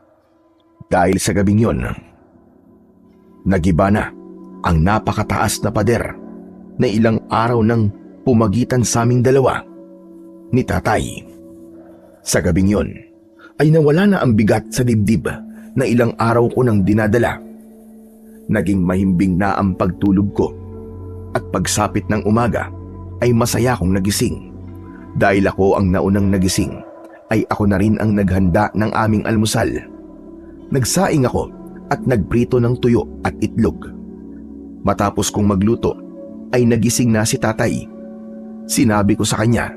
Dahil sa gabing yun, nagiba na ang napakataas na pader na ilang araw nang pumagitan sa aming dalawa ni tatay. Sa gabing yun ay nawala na ang bigat sa dibdib na ilang araw ko nang dinadala. Naging mahimbing na ang pagtulog ko at pagsapit ng umaga ay masaya akong nagising. Dahil ako ang naunang nagising ay ako na rin ang naghanda ng aming almusal. Nagsaing ako at nagprito ng tuyo at itlog. Matapos kong magluto ay nagising na si tatay. Sinabi ko sa kanya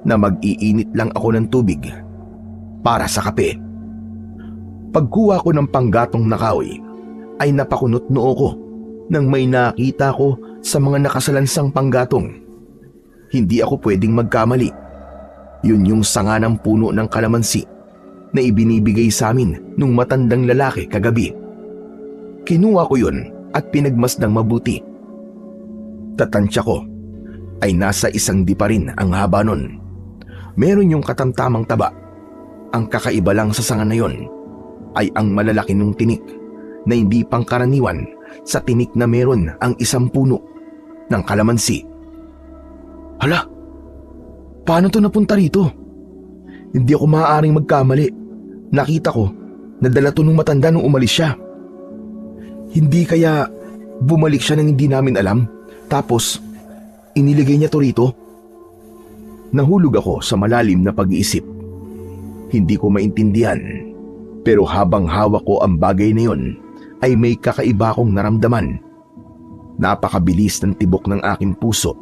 na mag-iinit lang ako ng tubig para sa kape. Pagkuha ko ng panggatong na kahoy ay napakunot noo ko nang may nakita ko sa mga nakasalansang panggatong. Hindi ako pwedeng magkamali. Yun yung sanga ng puno ng kalamansi na ibinibigay sa amin nung matandang lalaki kagabi. Kinuha ko yun at pinagmasdang mabuti. Tatansya ko ay nasa 1 di pa rin ang haba nun. Meron yung katamtamang taba. Ang kakaiba lang sa sanga na yun ay ang malalaki ng tinik na hindi pangkaraniwan sa tinik na meron ang 1 puno ng kalamansi. Hala, paano to napunta rito? Hindi ako maaaring magkamali. Nakita ko na dala to nung matanda nung umalis siya. Hindi kaya bumalik siya nang hindi namin alam, tapos iniligay niya to rito? Nahulog ako sa malalim na pag-iisip. Hindi ko maintindihan, pero habang hawak ko ang bagay na yon, ay may kakaiba akong naramdaman. Napakabilis ng tibok ng aking puso.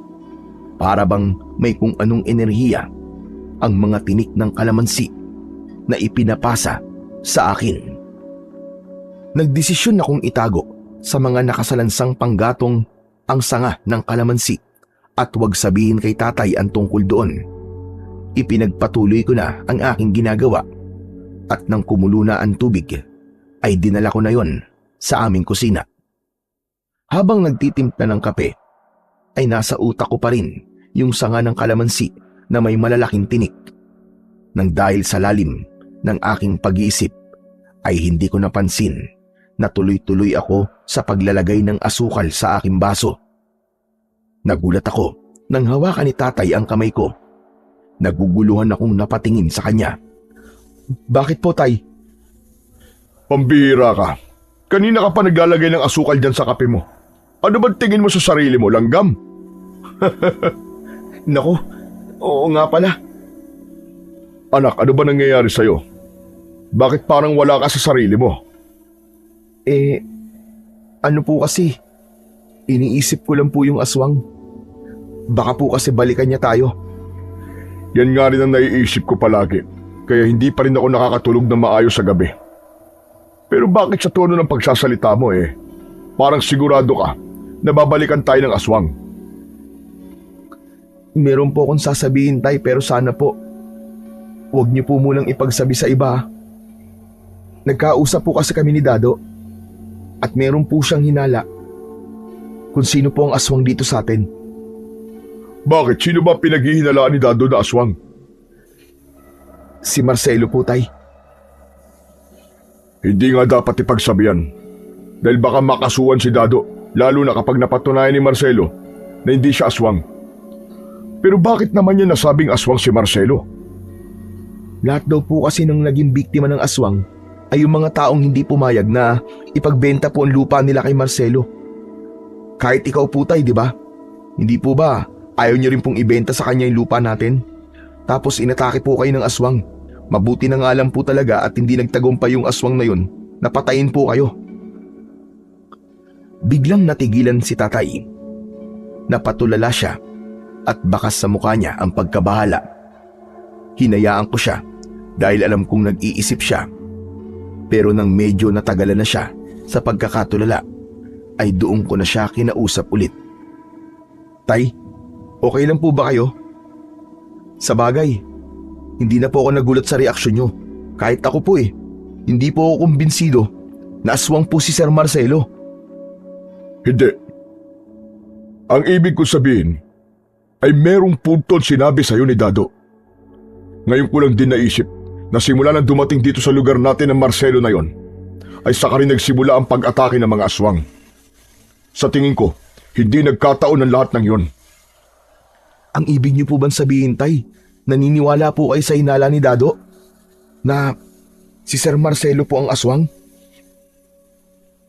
Para bang may kung anong enerhiya ang mga tinik ng kalamansi na ipinapasa sa akin. Nagdesisyon akong itago sa mga nakasalansang panggatong ang sanga ng kalamansi at huwag sabihin kay tatay ang tungkol doon. Ipinagpatuloy ko na ang aking ginagawa at nang kumulo na ang tubig ay dinala ko na yon sa aming kusina. Habang nagtitimpla ng kape ay nasa utak ko pa rin yung sanga ng kalamansi na may malalaking tinik. Nang dahil sa lalim ng aking pag-iisip ay hindi ko napansin na tuloy-tuloy ako sa paglalagay ng asukal sa aking baso. Nagulat ako nang hawakan ni tatay ang kamay ko. Naguguluhan akong napatingin sa kanya. Bakit po, tay? Pambihira ka. Kanina ka pa naglalagay ng asukal dyan sa kape mo. Ano ba tingin mo sa sarili mo, langgam? Naku, oo nga pala. Anak, ano ba nangyayari sa'yo? Bakit parang wala ka sa sarili mo? Ano po kasi? Iniisip ko lang po yung aswang. Baka po kasi balikan niya tayo. Yan nga rin ang naiisip ko palagi. Kaya hindi pa rin ako nakakatulog na maayos sa gabi. Pero bakit sa tono ng pagsasalita mo parang sigurado ka na babalikan tayo ng aswang? Meron po akong sasabihin, tay, pero sana po huwag niyo po munang ipagsabi sa iba. Nagkausap po kasi kami ni Dado at meron po siyang hinala kung sino po ang aswang dito sa atin. Bakit? Sino ba pinaghihinalaan ni Dado na aswang? Si Marcelo po, tay. Hindi nga dapat ipagsabihan. Dahil baka makasuhan si Dado, lalo na kapag napatunayan ni Marcelo na hindi siya aswang. Pero bakit naman niya nasabing aswang si Marcelo? Lahat daw po kasi ng naging biktima ng aswang ay yung mga taong hindi pumayag na ipagbenta po ang lupa nila kay Marcelo. Kahit ikaw po, tay, di ba? Hindi po ba ayaw niyo rin pong ibenta sa kanya yung lupa natin? Tapos inatake po kayo ng aswang. Mabuti na nga lang po talaga at hindi nagtagumpay yung aswang na yun. Napatayin po kayo. Biglang natigilan si tatay. Napatulala siya at bakas sa mukha niya ang pagkabahala. Hinayaan ko siya dahil alam kong nag-iisip siya. Pero nang medyo natagalan na siya sa pagkakatulala, ay doon ko na siya kinausap ulit. Tay, okay lang po ba kayo? Sa bagay, hindi na po ako nagulat sa reaksyon nyo. Kahit ako po hindi po ako kumbinsido na aswang po si Sir Marcelo. Hindi. Ang ibig ko sabihin ay merong puntod sinabi sa'yo ni Dado. Ngayon ko lang din naisip na simula nang dumating dito sa lugar natin ng Marcelo na yon, ay saka rin nagsimula ang pag-atake ng mga aswang. Sa tingin ko, hindi nagkataon ang lahat ng yon. Ang ibig niyo po bang sabihin, Tay, naniniwala po kayo sa hinala ni Dado? Na si Sir Marcelo po ang aswang?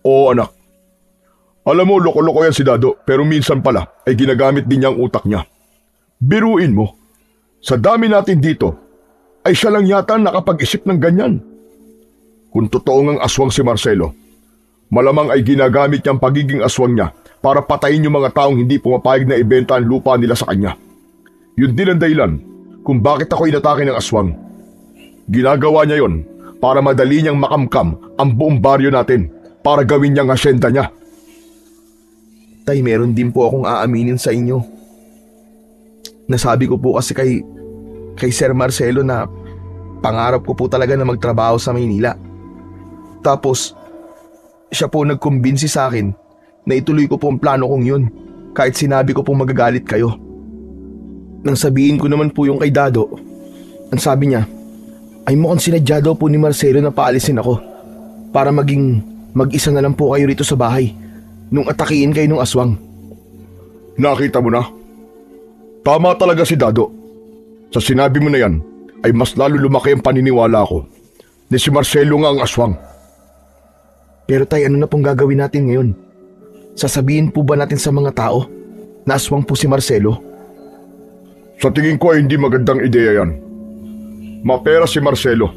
Oo anak. Alam mo, loko-loko yan si Dado, pero minsan pala ay ginagamit din niya ang utak niya. Biruin mo, sa dami natin dito, ay siya lang yata nakapag-isip ng ganyan. Kung totoo ngang aswang si Marcelo, malamang ay ginagamit niyang pagiging aswang niya para patayin yung mga taong hindi pumapayag na ibenta ang lupa nila sa kanya. Yun din ang dahilan kung bakit ako inatake ng aswang. Ginagawa niya yon para madali niyang makamkam ang buong baryo natin para gawin niyang asyenda niya. Tay, meron din po akong aaminin sa inyo. Nasabi ko po kasi kay Sir Marcelo na pangarap ko po talaga na magtrabaho sa Maynila. Tapos, siya po nagkumbinsi sa akin na ituloy ko po ang plano kong yun kahit sinabi ko pong magagalit kayo. Nang sabihin ko naman po yung kay Dado, ang sabi niya, ay mukhang sinadya daw po ni Marcelo na paalisin ako para maging mag-isa na lang po kayo rito sa bahay nung atakiin kayo nung aswang. Nakita mo na? Tama talaga si Dado. Sa sinabi mo na yan, ay mas lalo lumaki ang paniniwala ko ni si Marcelo nga ang aswang. Pero tay, ano na pong gagawin natin ngayon? Sasabihin po ba natin sa mga tao na aswang po si Marcelo? Sa tingin ko ay hindi magandang ideya yan. Mapera si Marcelo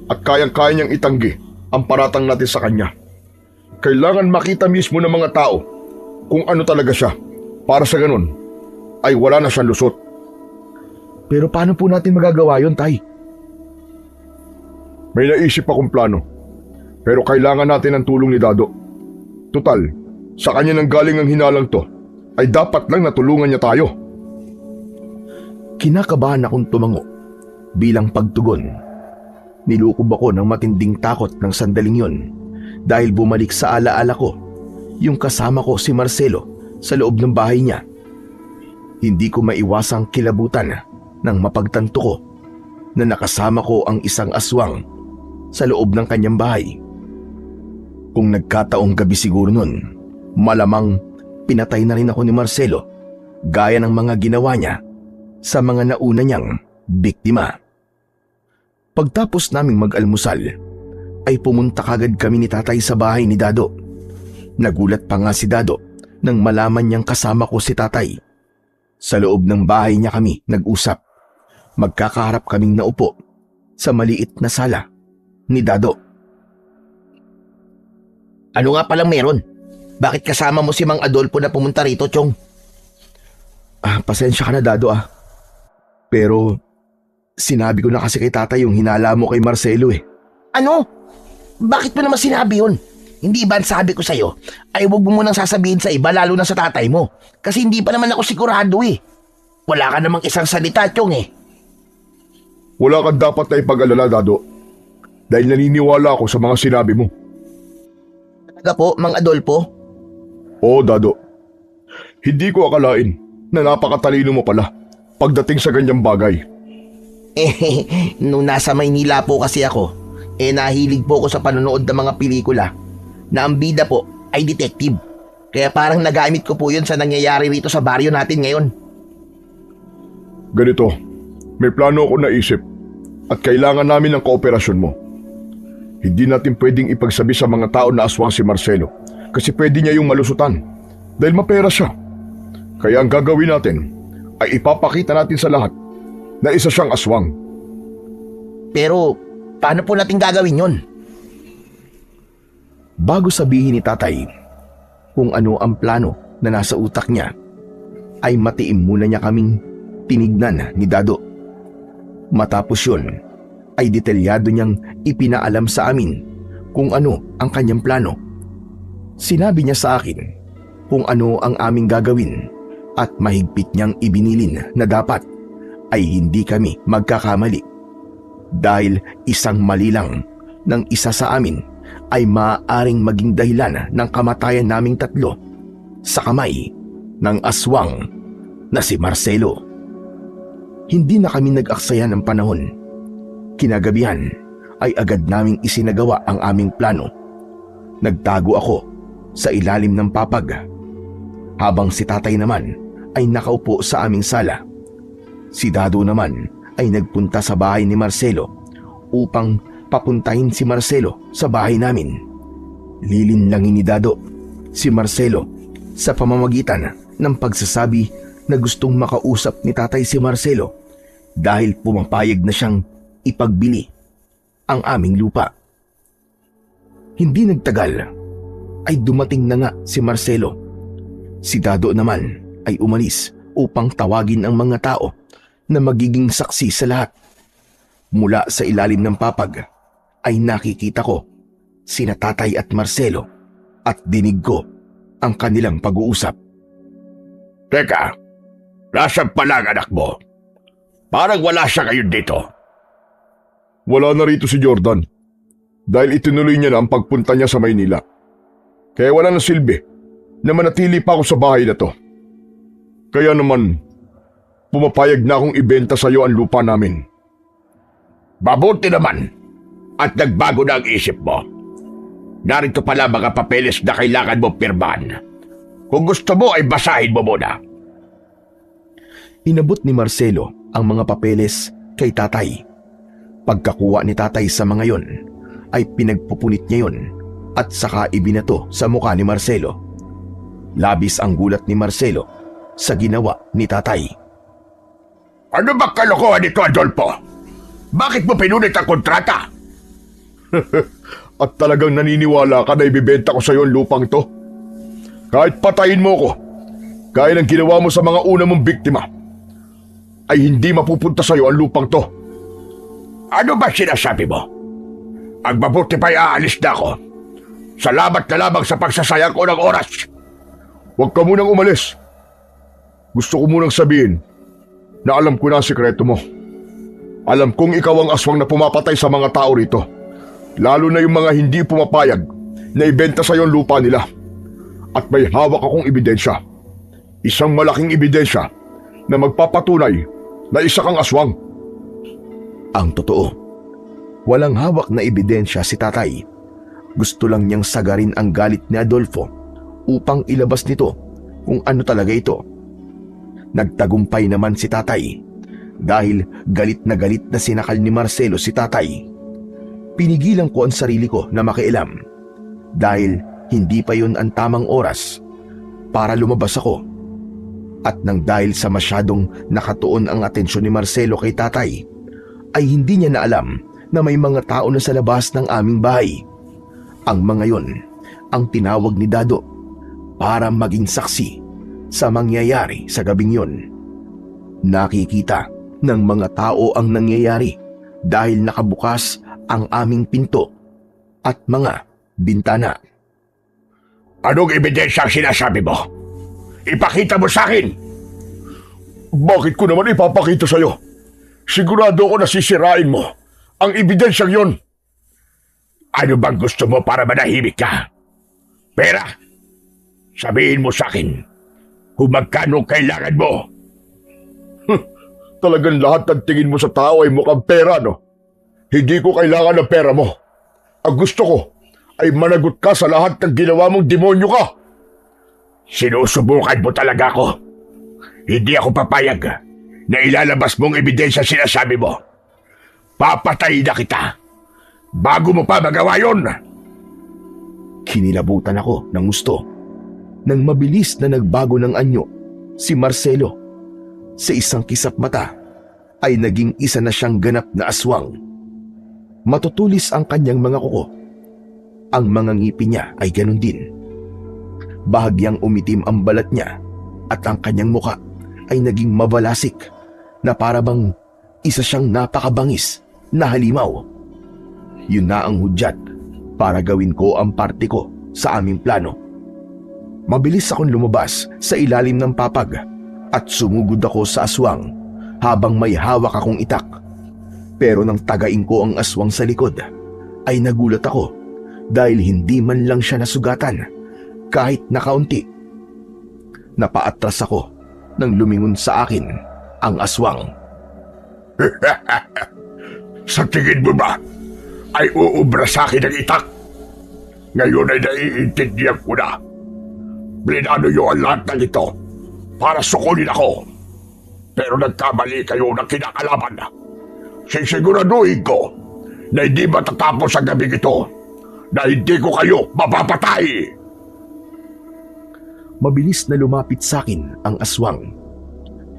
at kayang-kaya niyang itanggi ang paratang natin sa kanya. Kailangan makita mismo ng mga tao kung ano talaga siya para sa ganun ay wala na siyang lusot. Pero paano po natin magagawa yun, tay? May naisip akong plano, pero kailangan natin ang tulong ni Dado. Tutal, sa kanya nang galing ang hinalang to, ay dapat lang natulungan niya tayo. Kinakabahan akong tumango bilang pagtugon. Nilukob ako ng matinding takot ng sandaling yon dahil bumalik sa alaala ko yung kasama ko si Marcelo sa loob ng bahay niya. Hindi ko maiwasang kilabutan nang mapagtanto ko na nakasama ko ang isang aswang sa loob ng kanyang bahay. Kung nagkataong gabi siguro nun, malamang pinatay na rin ako ni Marcelo gaya ng mga ginawa niya sa mga nauna niyang biktima. Pagtapos naming mag-almusal, ay pumunta kagad kami ni tatay sa bahay ni Dado. Nagulat pa nga si Dado nang malaman niyang kasama ko si tatay. Sa loob ng bahay niya kami nag-usap. Magkakaharap kaming naupo sa maliit na sala ni Dado. Ano nga palang meron? Bakit kasama mo si Mang Adolfo na pumunta rito, Chong? Pasensya ka na, Dado Pero sinabi ko na kasi kay tatay yung hinala mo kay Marcelo Ano? Bakit mo naman sinabi yun? Hindi ba sabi ko sa'yo ay huwag mo munang sasabihin sa iba lalo na sa tatay mo? Kasi hindi pa naman ako sigurado Wala ka namang isang salita, Chong Wala kang dapat na ipag-alala, Dado. Dahil naniniwala ako sa mga sinabi mo. Talaga po, Mang Adolfo? Oo, Dado. Hindi ko akalain na napakatalino mo pala pagdating sa ganyang bagay. Nung nasa Maynila po kasi ako, nahilig po ako sa panonood ng mga pelikula na ang bida po ay detective. Kaya parang nagamit ko po yun sa nangyayari rito sa baryo natin ngayon. Ganito, may plano ako naisip at kailangan namin ng kooperasyon mo. Hindi natin pwedeng ipagsabi sa mga tao na aswang si Marcelo kasi pwede niya yung malusutan dahil mapera siya. Kaya ang gagawin natin ay ipapakita natin sa lahat na isa siyang aswang. Pero paano po natin gagawin yon? Bago sabihin ni tatay kung ano ang plano na nasa utak niya, ay matiim muna niya kaming tinignan ni Dado. Matapos yun, ay detalyado niyang ipinaalam sa amin kung ano ang kanyang plano. Sinabi niya sa akin kung ano ang aming gagawin at mahigpit niyang ibinilin na dapat ay hindi kami magkakamali. Dahil isang mali lang ng isa sa amin ay maaaring maging dahilan ng kamatayan naming tatlo sa kamay ng aswang na si Marcelo. Hindi na kami nag-aksaya ng panahon. Kinagabihan ay agad naming isinagawa ang aming plano. Nagtago ako sa ilalim ng papag, habang si tatay naman ay nakaupo sa aming sala. Si Dado naman ay nagpunta sa bahay ni Marcelo upang papuntahin si Marcelo sa bahay namin. Lilinlangin ni Dado si Marcelo sa pamamagitan ng pagsasabi na gustong makausap ni tatay si Marcelo dahil pumapayag na siyang ipagbili ang aming lupa. Hindi nagtagal ay dumating na nga si Marcelo. Si Dado naman ay umalis upang tawagin ang mga tao na magiging saksi sa lahat. Mula sa ilalim ng papag ay nakikita ko sina tatay at Marcelo at dinig ko ang kanilang pag-uusap. Teka, nasaan pala ang anak mo? Parang wala siya ngayon dito. Wala na rito si Jordan dahil itinuloy niya na ang pagpunta niya sa Maynila. Kaya wala na silbi na manatili pa ako sa bahay na to. Kaya naman, pumapayag na akong ibenta sa iyo ang lupa namin. Mabuti naman at nagbago na ang isip mo. Narito pala mga papeles na kailangan mo pirmahan. Kung gusto mo ay basahin mo muna. Inabot ni Marcelo ang mga papeles kay tatay. Pagkakuha ni tatay sa mga yon, ay pinagpupunit niya yon at saka ibinato sa mukha ni Marcelo. Labis ang gulat ni Marcelo sa ginawa ni tatay. Ano ba kalokohan nito, Adolfo? Bakit mo pinunit ang kontrata? At talagang naniniwala ka na ibibenta ko sa iyo ang lupang to? Kahit patayin mo ko, gaya ng ginawa mo sa mga una mong biktima, ay hindi mapupunta sa iyo ang lupang to. Ano ba sinasabi mo? Ang mabuti pa'y aalis na ako. Salamat na lamang sa pagsasayang ko ng oras. Huwag ka munang umalis. Gusto ko munang sabihin na alam ko na ang sikreto mo. Alam kong ikaw ang aswang na pumapatay sa mga tao rito. Lalo na yung mga hindi pumapayag na ibenta sa iyo ang lupa nila. At may hawak akong ebidensya. Isang malaking ebidensya na magpapatunay na isa kang aswang. Ang totoo, walang hawak na ebidensya si tatay. Gusto lang niyang sagarin ang galit ni Adolfo upang ilabas nito kung ano talaga ito. Nagtagumpay naman si tatay dahil galit na sinakal ni Marcelo si tatay. Pinigilan ko ang sarili ko na makialam dahil hindi pa yun ang tamang oras para lumabas ako. At nang dahil sa masyadong nakatuon ang atensyon ni Marcelo kay tatay, ay hindi niya na alam na may mga tao na sa labas ng aming bahay. Ang mga yon ang tinawag ni Dado para maging saksi sa mangyayari sa gabing yon. Nakikita ng mga tao ang nangyayari dahil nakabukas ang aming pinto at mga bintana. Anong ebidensya ang sinasabi mo? Ipakita mo sa akin! Bakit ko naman ipapakita sa'yo? Sigurado ako na sisirain mo ang ebidensyang yon. Ano bang gusto mo para manahimik ka? Pera? Sabihin mo sa akin kung magkano kailangan mo. Talagang lahat ng tingin mo sa tao ay mukhang pera, no? Hindi ko kailangan ng pera mo. Ang gusto ko ay managot ka sa lahat ng ginawa mong demonyo ka. Sinusubukan mo talaga ako. Hindi ako papayag na ilalabas mong ebidensya sinasabi mo. Papatayin na kita bago mo pa magawa yun. Kinilabutan ako ng gusto. Nang mabilis na nagbago ng anyo si Marcelo. Sa isang kisap mata ay naging isa na siyang ganap na aswang. Matutulis ang kanyang mga kuko. Ang mga ngipin niya ay ganun din. Bahagyang umitim ang balat niya at ang kanyang muka ay naging mabalasik na para bang isa siyang napakabangis na halimaw. Yun na ang hudyat para gawin ko ang parte ko sa aming plano. Mabilis akong lumabas sa ilalim ng papag at sumugod ako sa aswang habang may hawak akong itak. Pero nang tagain ko ang aswang sa likod, ay nagulat ako dahil hindi man lang siya nasugatan kahit na kaunti. Napaatras ako nang lumingon sa akin ang aswang. Sa tingin mo ba ay uubra sa akin ang itak? Ngayon ay naiintindihan ko na. Blinano niyo ang lahat ng ito para sukulin ako. Pero nagkamali kayo ng kinakalaban. Sisiguraduhin ko na hindi matatapos ang gabing ito, na hindi ko kayo mapapatay. Mabilis na lumapit sa akin ang aswang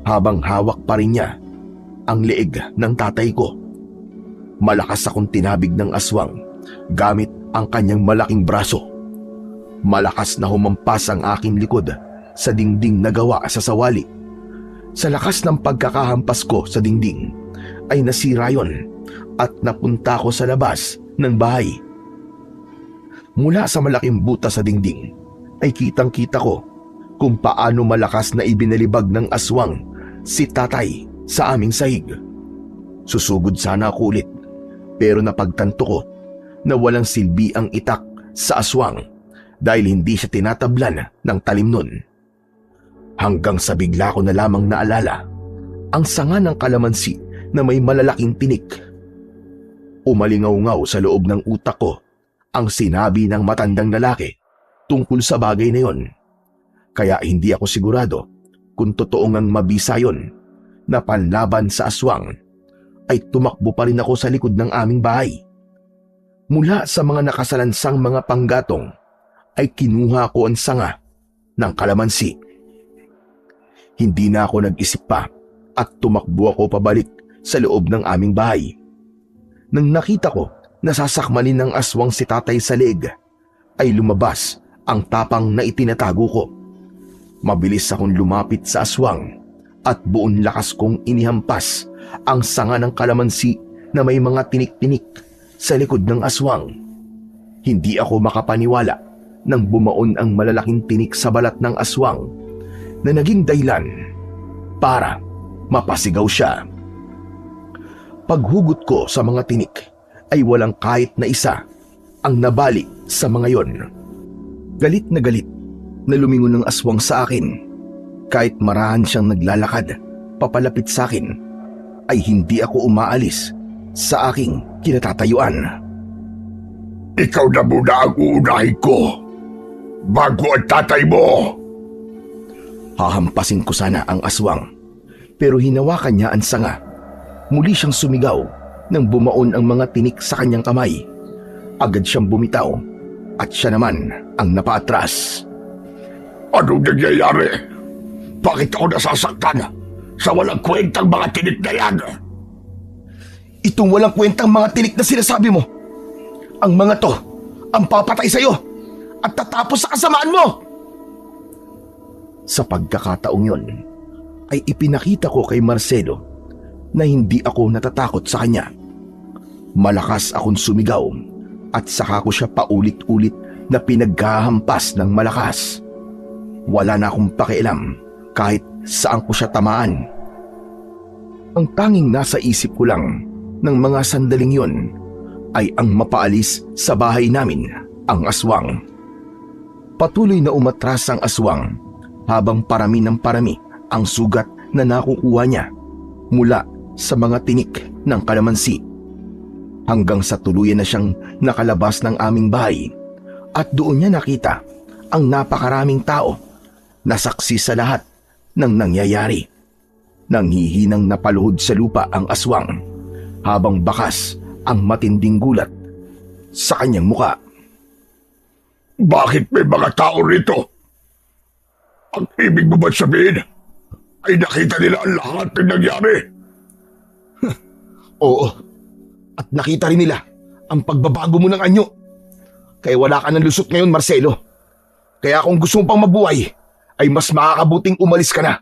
habang hawak pa rin niya ang leeg ng tatay ko. Malakas akong tinabig ng aswang gamit ang kanyang malaking braso. Malakas na humampas ang aking likod sa dingding na gawa sa sawali. Sa lakas ng pagkakahampas ko sa dingding ay nasira yon at napunta ko sa labas ng bahay. Mula sa malaking butas sa dingding ay kitang-kita ko kung paano malakas na ibinalibag ng aswang si tatay sa aming sahig. Susugod sana ako ulit pero napagtanto ko na walang silbi ang itak sa aswang dahil hindi siya tinatablan ng talim nun. Hanggang sa bigla ko na lamang naalala ang sanga ng kalamansi na may malalaking tinik. Umalingaw-ngaw sa loob ng utak ko ang sinabi ng matandang lalaki tungkol sa bagay na yon. Kaya hindi ako sigurado kung totoo ngang mabisa yon na panlaban sa aswang, ay tumakbo pa rin ako sa likod ng aming bahay. Mula sa mga nakasalansang mga panggatong ay kinuha ko ang sanga ng kalamansi. Hindi na ako nag-isip pa at tumakbo ako pabalik sa loob ng aming bahay. Nang nakita ko na sasakmanin ng aswang si tatay sa leeg, ay lumabas ang tapang na itinatago ko. Mabilis akong lumapit sa aswang at buong lakas kong inihampas ang sanga ng kalamansi na may mga tinik-tinik sa likod ng aswang. Hindi ako makapaniwala nang bumaon ang malalaking tinik sa balat ng aswang na naging dahilan para mapasigaw siya. Paghugot ko sa mga tinik ay walang kahit na isa ang nabali sa mga yon. Galit na lumingon ng aswang sa akin. Kahit marahan siyang naglalakad papalapit sa akin, ay hindi ako umaalis sa aking kinatatayuan. Ikaw na muna ang uunahin ko bago ang tatay mo. Hahampasin ko sana ang aswang, pero hinawakan niya ang sanga. Muli siyang sumigaw nang bumaon ang mga tinik sa kanyang kamay. Agad siyang bumitaw at siya naman ang napaatras. Anong nangyayari? Bakit ako nasasaktan sa walang kwentang mga tinik na yan? Itong walang kwentang mga tinik na sinasabi mo, ang mga to ang papatay sa'yo at tatapos sa kasamaan mo! Sa pagkakataong yon, ay ipinakita ko kay Marcelo na hindi ako natatakot sa kanya. Malakas akong sumigaw at saka ko siya paulit-ulit na pinaghahampas ng malakas. Wala na akong pakialam kahit saan ko siya tamaan. Ang tanging nasa isip ko lang ng mga sandaling yon ay ang mapaalis sa bahay namin ang aswang. Patuloy na umatras ang aswang habang parami ng parami ang sugat na nakukuha niya mula sa mga tinik ng kalamansi, hanggang sa tuluyan na siyang nakalabas ng aming bahay at doon niya nakita ang napakaraming tao na saksi sa lahat ng nangyayari. Nanghihinang napaluhod sa lupa ang aswang habang bakas ang matinding gulat sa kanyang muka. Bakit may mga tao rito? Ang ibig mo ba sabihin ay nakita nila ang lahat ng nangyari? Oo, at nakita rin nila ang pagbabago mo ng anyo. Kaya wala ka ng lusot ngayon, Marcelo. Kaya kung gusto mo pang mabuhay, ay mas makakabuting umalis ka na.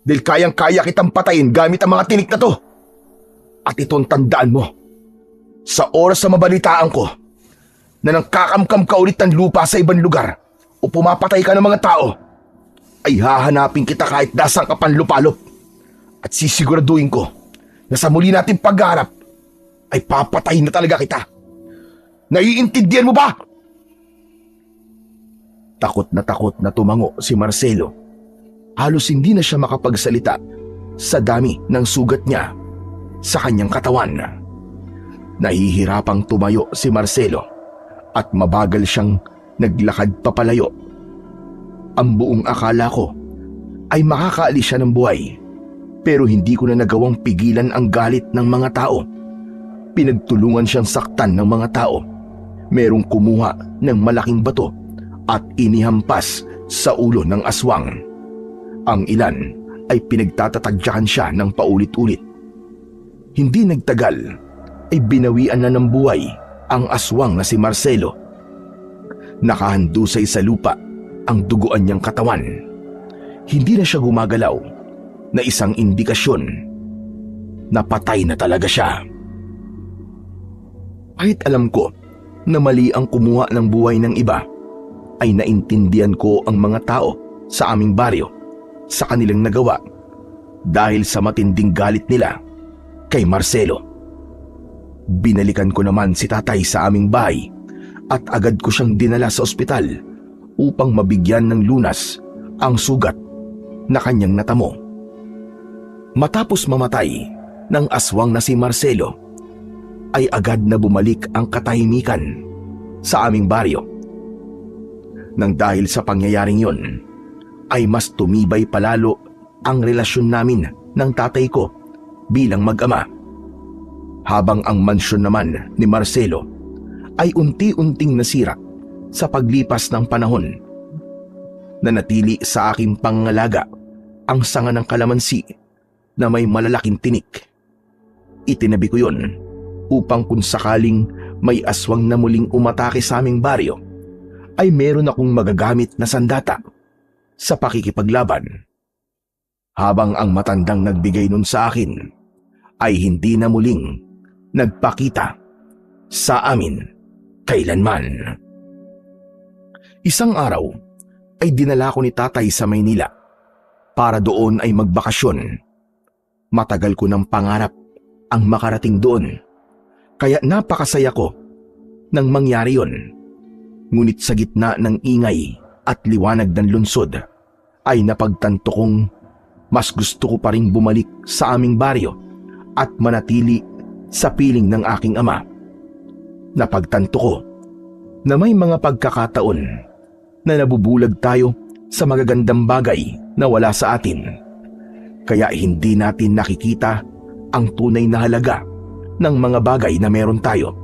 Dahil kayang-kaya kitang patayin gamit ang mga tinik na to. At itong tandaan mo, sa oras na mabalitaan ko na nangkakamkam ka ulit ng lupa sa ibang lugar o pumapatay ka ng mga tao, ay hahanapin kita kahit dasang ka panlupalop. At sisiguraduhin ko na sa muli natin pagharap ay papatayin na talaga kita. Naiintindihan mo ba? Takot na tumango si Marcelo. Halos hindi na siya makapagsalita sa dami ng sugat niya sa kanyang katawan. Nahihirapang tumayo si Marcelo at mabagal siyang naglakad papalayo. Ang buong akala ko ay makakaalis siya ng buhay, pero hindi ko na nagawang pigilan ang galit ng mga tao. Pinagtulungan siyang saktan ng mga tao. Merong kumuha ng malaking bato at inihampas sa ulo ng aswang. Ang ilan ay pinagtatatagyakan siya ng paulit-ulit. Hindi nagtagal ay binawian na ng buhay ang aswang na si Marcelo. Nakahandusay sa lupa ang duguan niyang katawan. Hindi na siya gumagalaw, na isang indikasyon na patay na talaga siya. Kahit alam ko na mali ang kumuha ng buhay ng iba, ay naintindihan ko ang mga tao sa aming baryo sa kanilang nagawa dahil sa matinding galit nila kay Marcelo. Binalikan ko naman si tatay sa aming bahay at agad ko siyang dinala sa ospital upang mabigyan ng lunas ang sugat na kanyang natamo. Matapos mamatay ng aswang na si Marcelo, ay agad na bumalik ang katahimikan sa aming baryo. Nang dahil sa pangyayaring yon, ay mas tumibay palalo ang relasyon namin ng tatay ko bilang mag-ama. Habang ang mansyon naman ni Marcelo ay unti-unting nasira sa paglipas ng panahon. Nanatili sa aking pangangalaga ang sanga ng kalamansi na may malalaking tinik. Itinabi ko yon upang kung sakaling may aswang na muling umatake sa aming baryo, ay meron akong magagamit na sandata sa pakikipaglaban. Habang ang matandang nagbigay nun sa akin ay hindi na muling nagpakita sa amin kailanman. Isang araw ay dinala ko ni tatay sa Maynila para doon ay magbakasyon. Matagal ko ng pangarap ang makarating doon, kaya napakasaya ko nang mangyari yon. Ngunit sa gitna ng ingay at liwanag ng lungsod ay napagtanto kong mas gusto ko pa ring bumalik sa aming baryo at manatili sa piling ng aking ama. Napagtanto ko na may mga pagkakataon na nabubulag tayo sa magagandang bagay na wala sa atin, kaya hindi natin nakikita ang tunay na halaga ng mga bagay na meron tayo.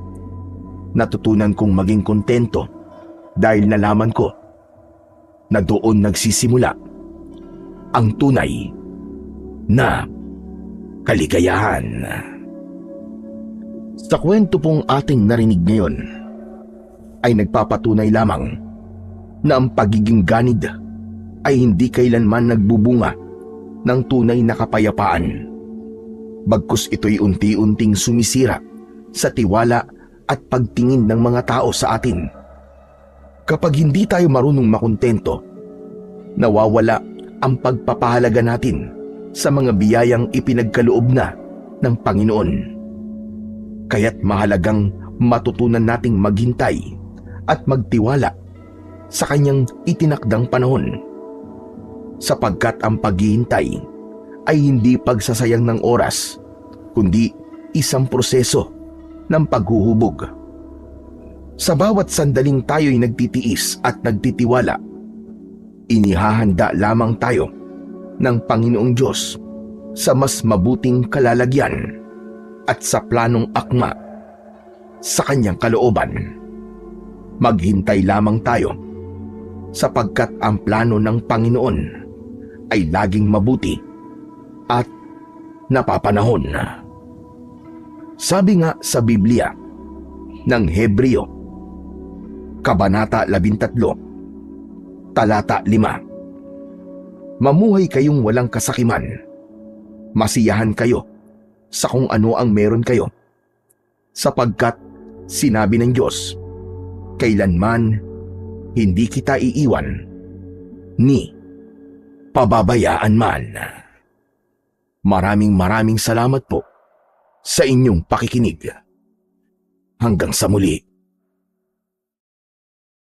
Natutunan kong maging kontento dahil nalaman ko na doon nagsisimula ang tunay na kaligayahan. Sa kwento pong ating narinig ngayon ay nagpapatunay lamang na ang pagiging ganid ay hindi kailanman nagbubunga ng tunay na kapayapaan. Bagkus ito'y unti-unting sumisira sa tiwala at pagtingin ng mga tao sa atin. Kapag hindi tayo marunong makontento, nawawala ang pagpapahalaga natin sa mga biyayang ipinagkaloob na ng Panginoon. Kaya't mahalagang matutunan nating maghintay at magtiwala sa Kanyang itinakdang panahon. Sapagkat ang paghihintay ay hindi pagsasayang ng oras, kundi isang proseso ng paghuhubog. Sa bawat sandaling tayo'y nagtitiis at nagtitiwala, inihahanda lamang tayo ng Panginoong Diyos sa mas mabuting kalalagyan at sa planong akma sa Kanyang kalooban. Maghintay lamang tayo sapagkat ang plano ng Panginoon ay laging mabuti at napapanahon. Sabi nga sa Biblia, ng Hebreo, Kabanata 13, Talata 5. Mamuhay kayong walang kasakiman. Masiyahan kayo sa kung ano ang meron kayo. Sapagkat sinabi ng Diyos, kailanman hindi kita iiwan, ni pababayaan man. Maraming salamat po sa inyong pakikinig. Hanggang sa muli.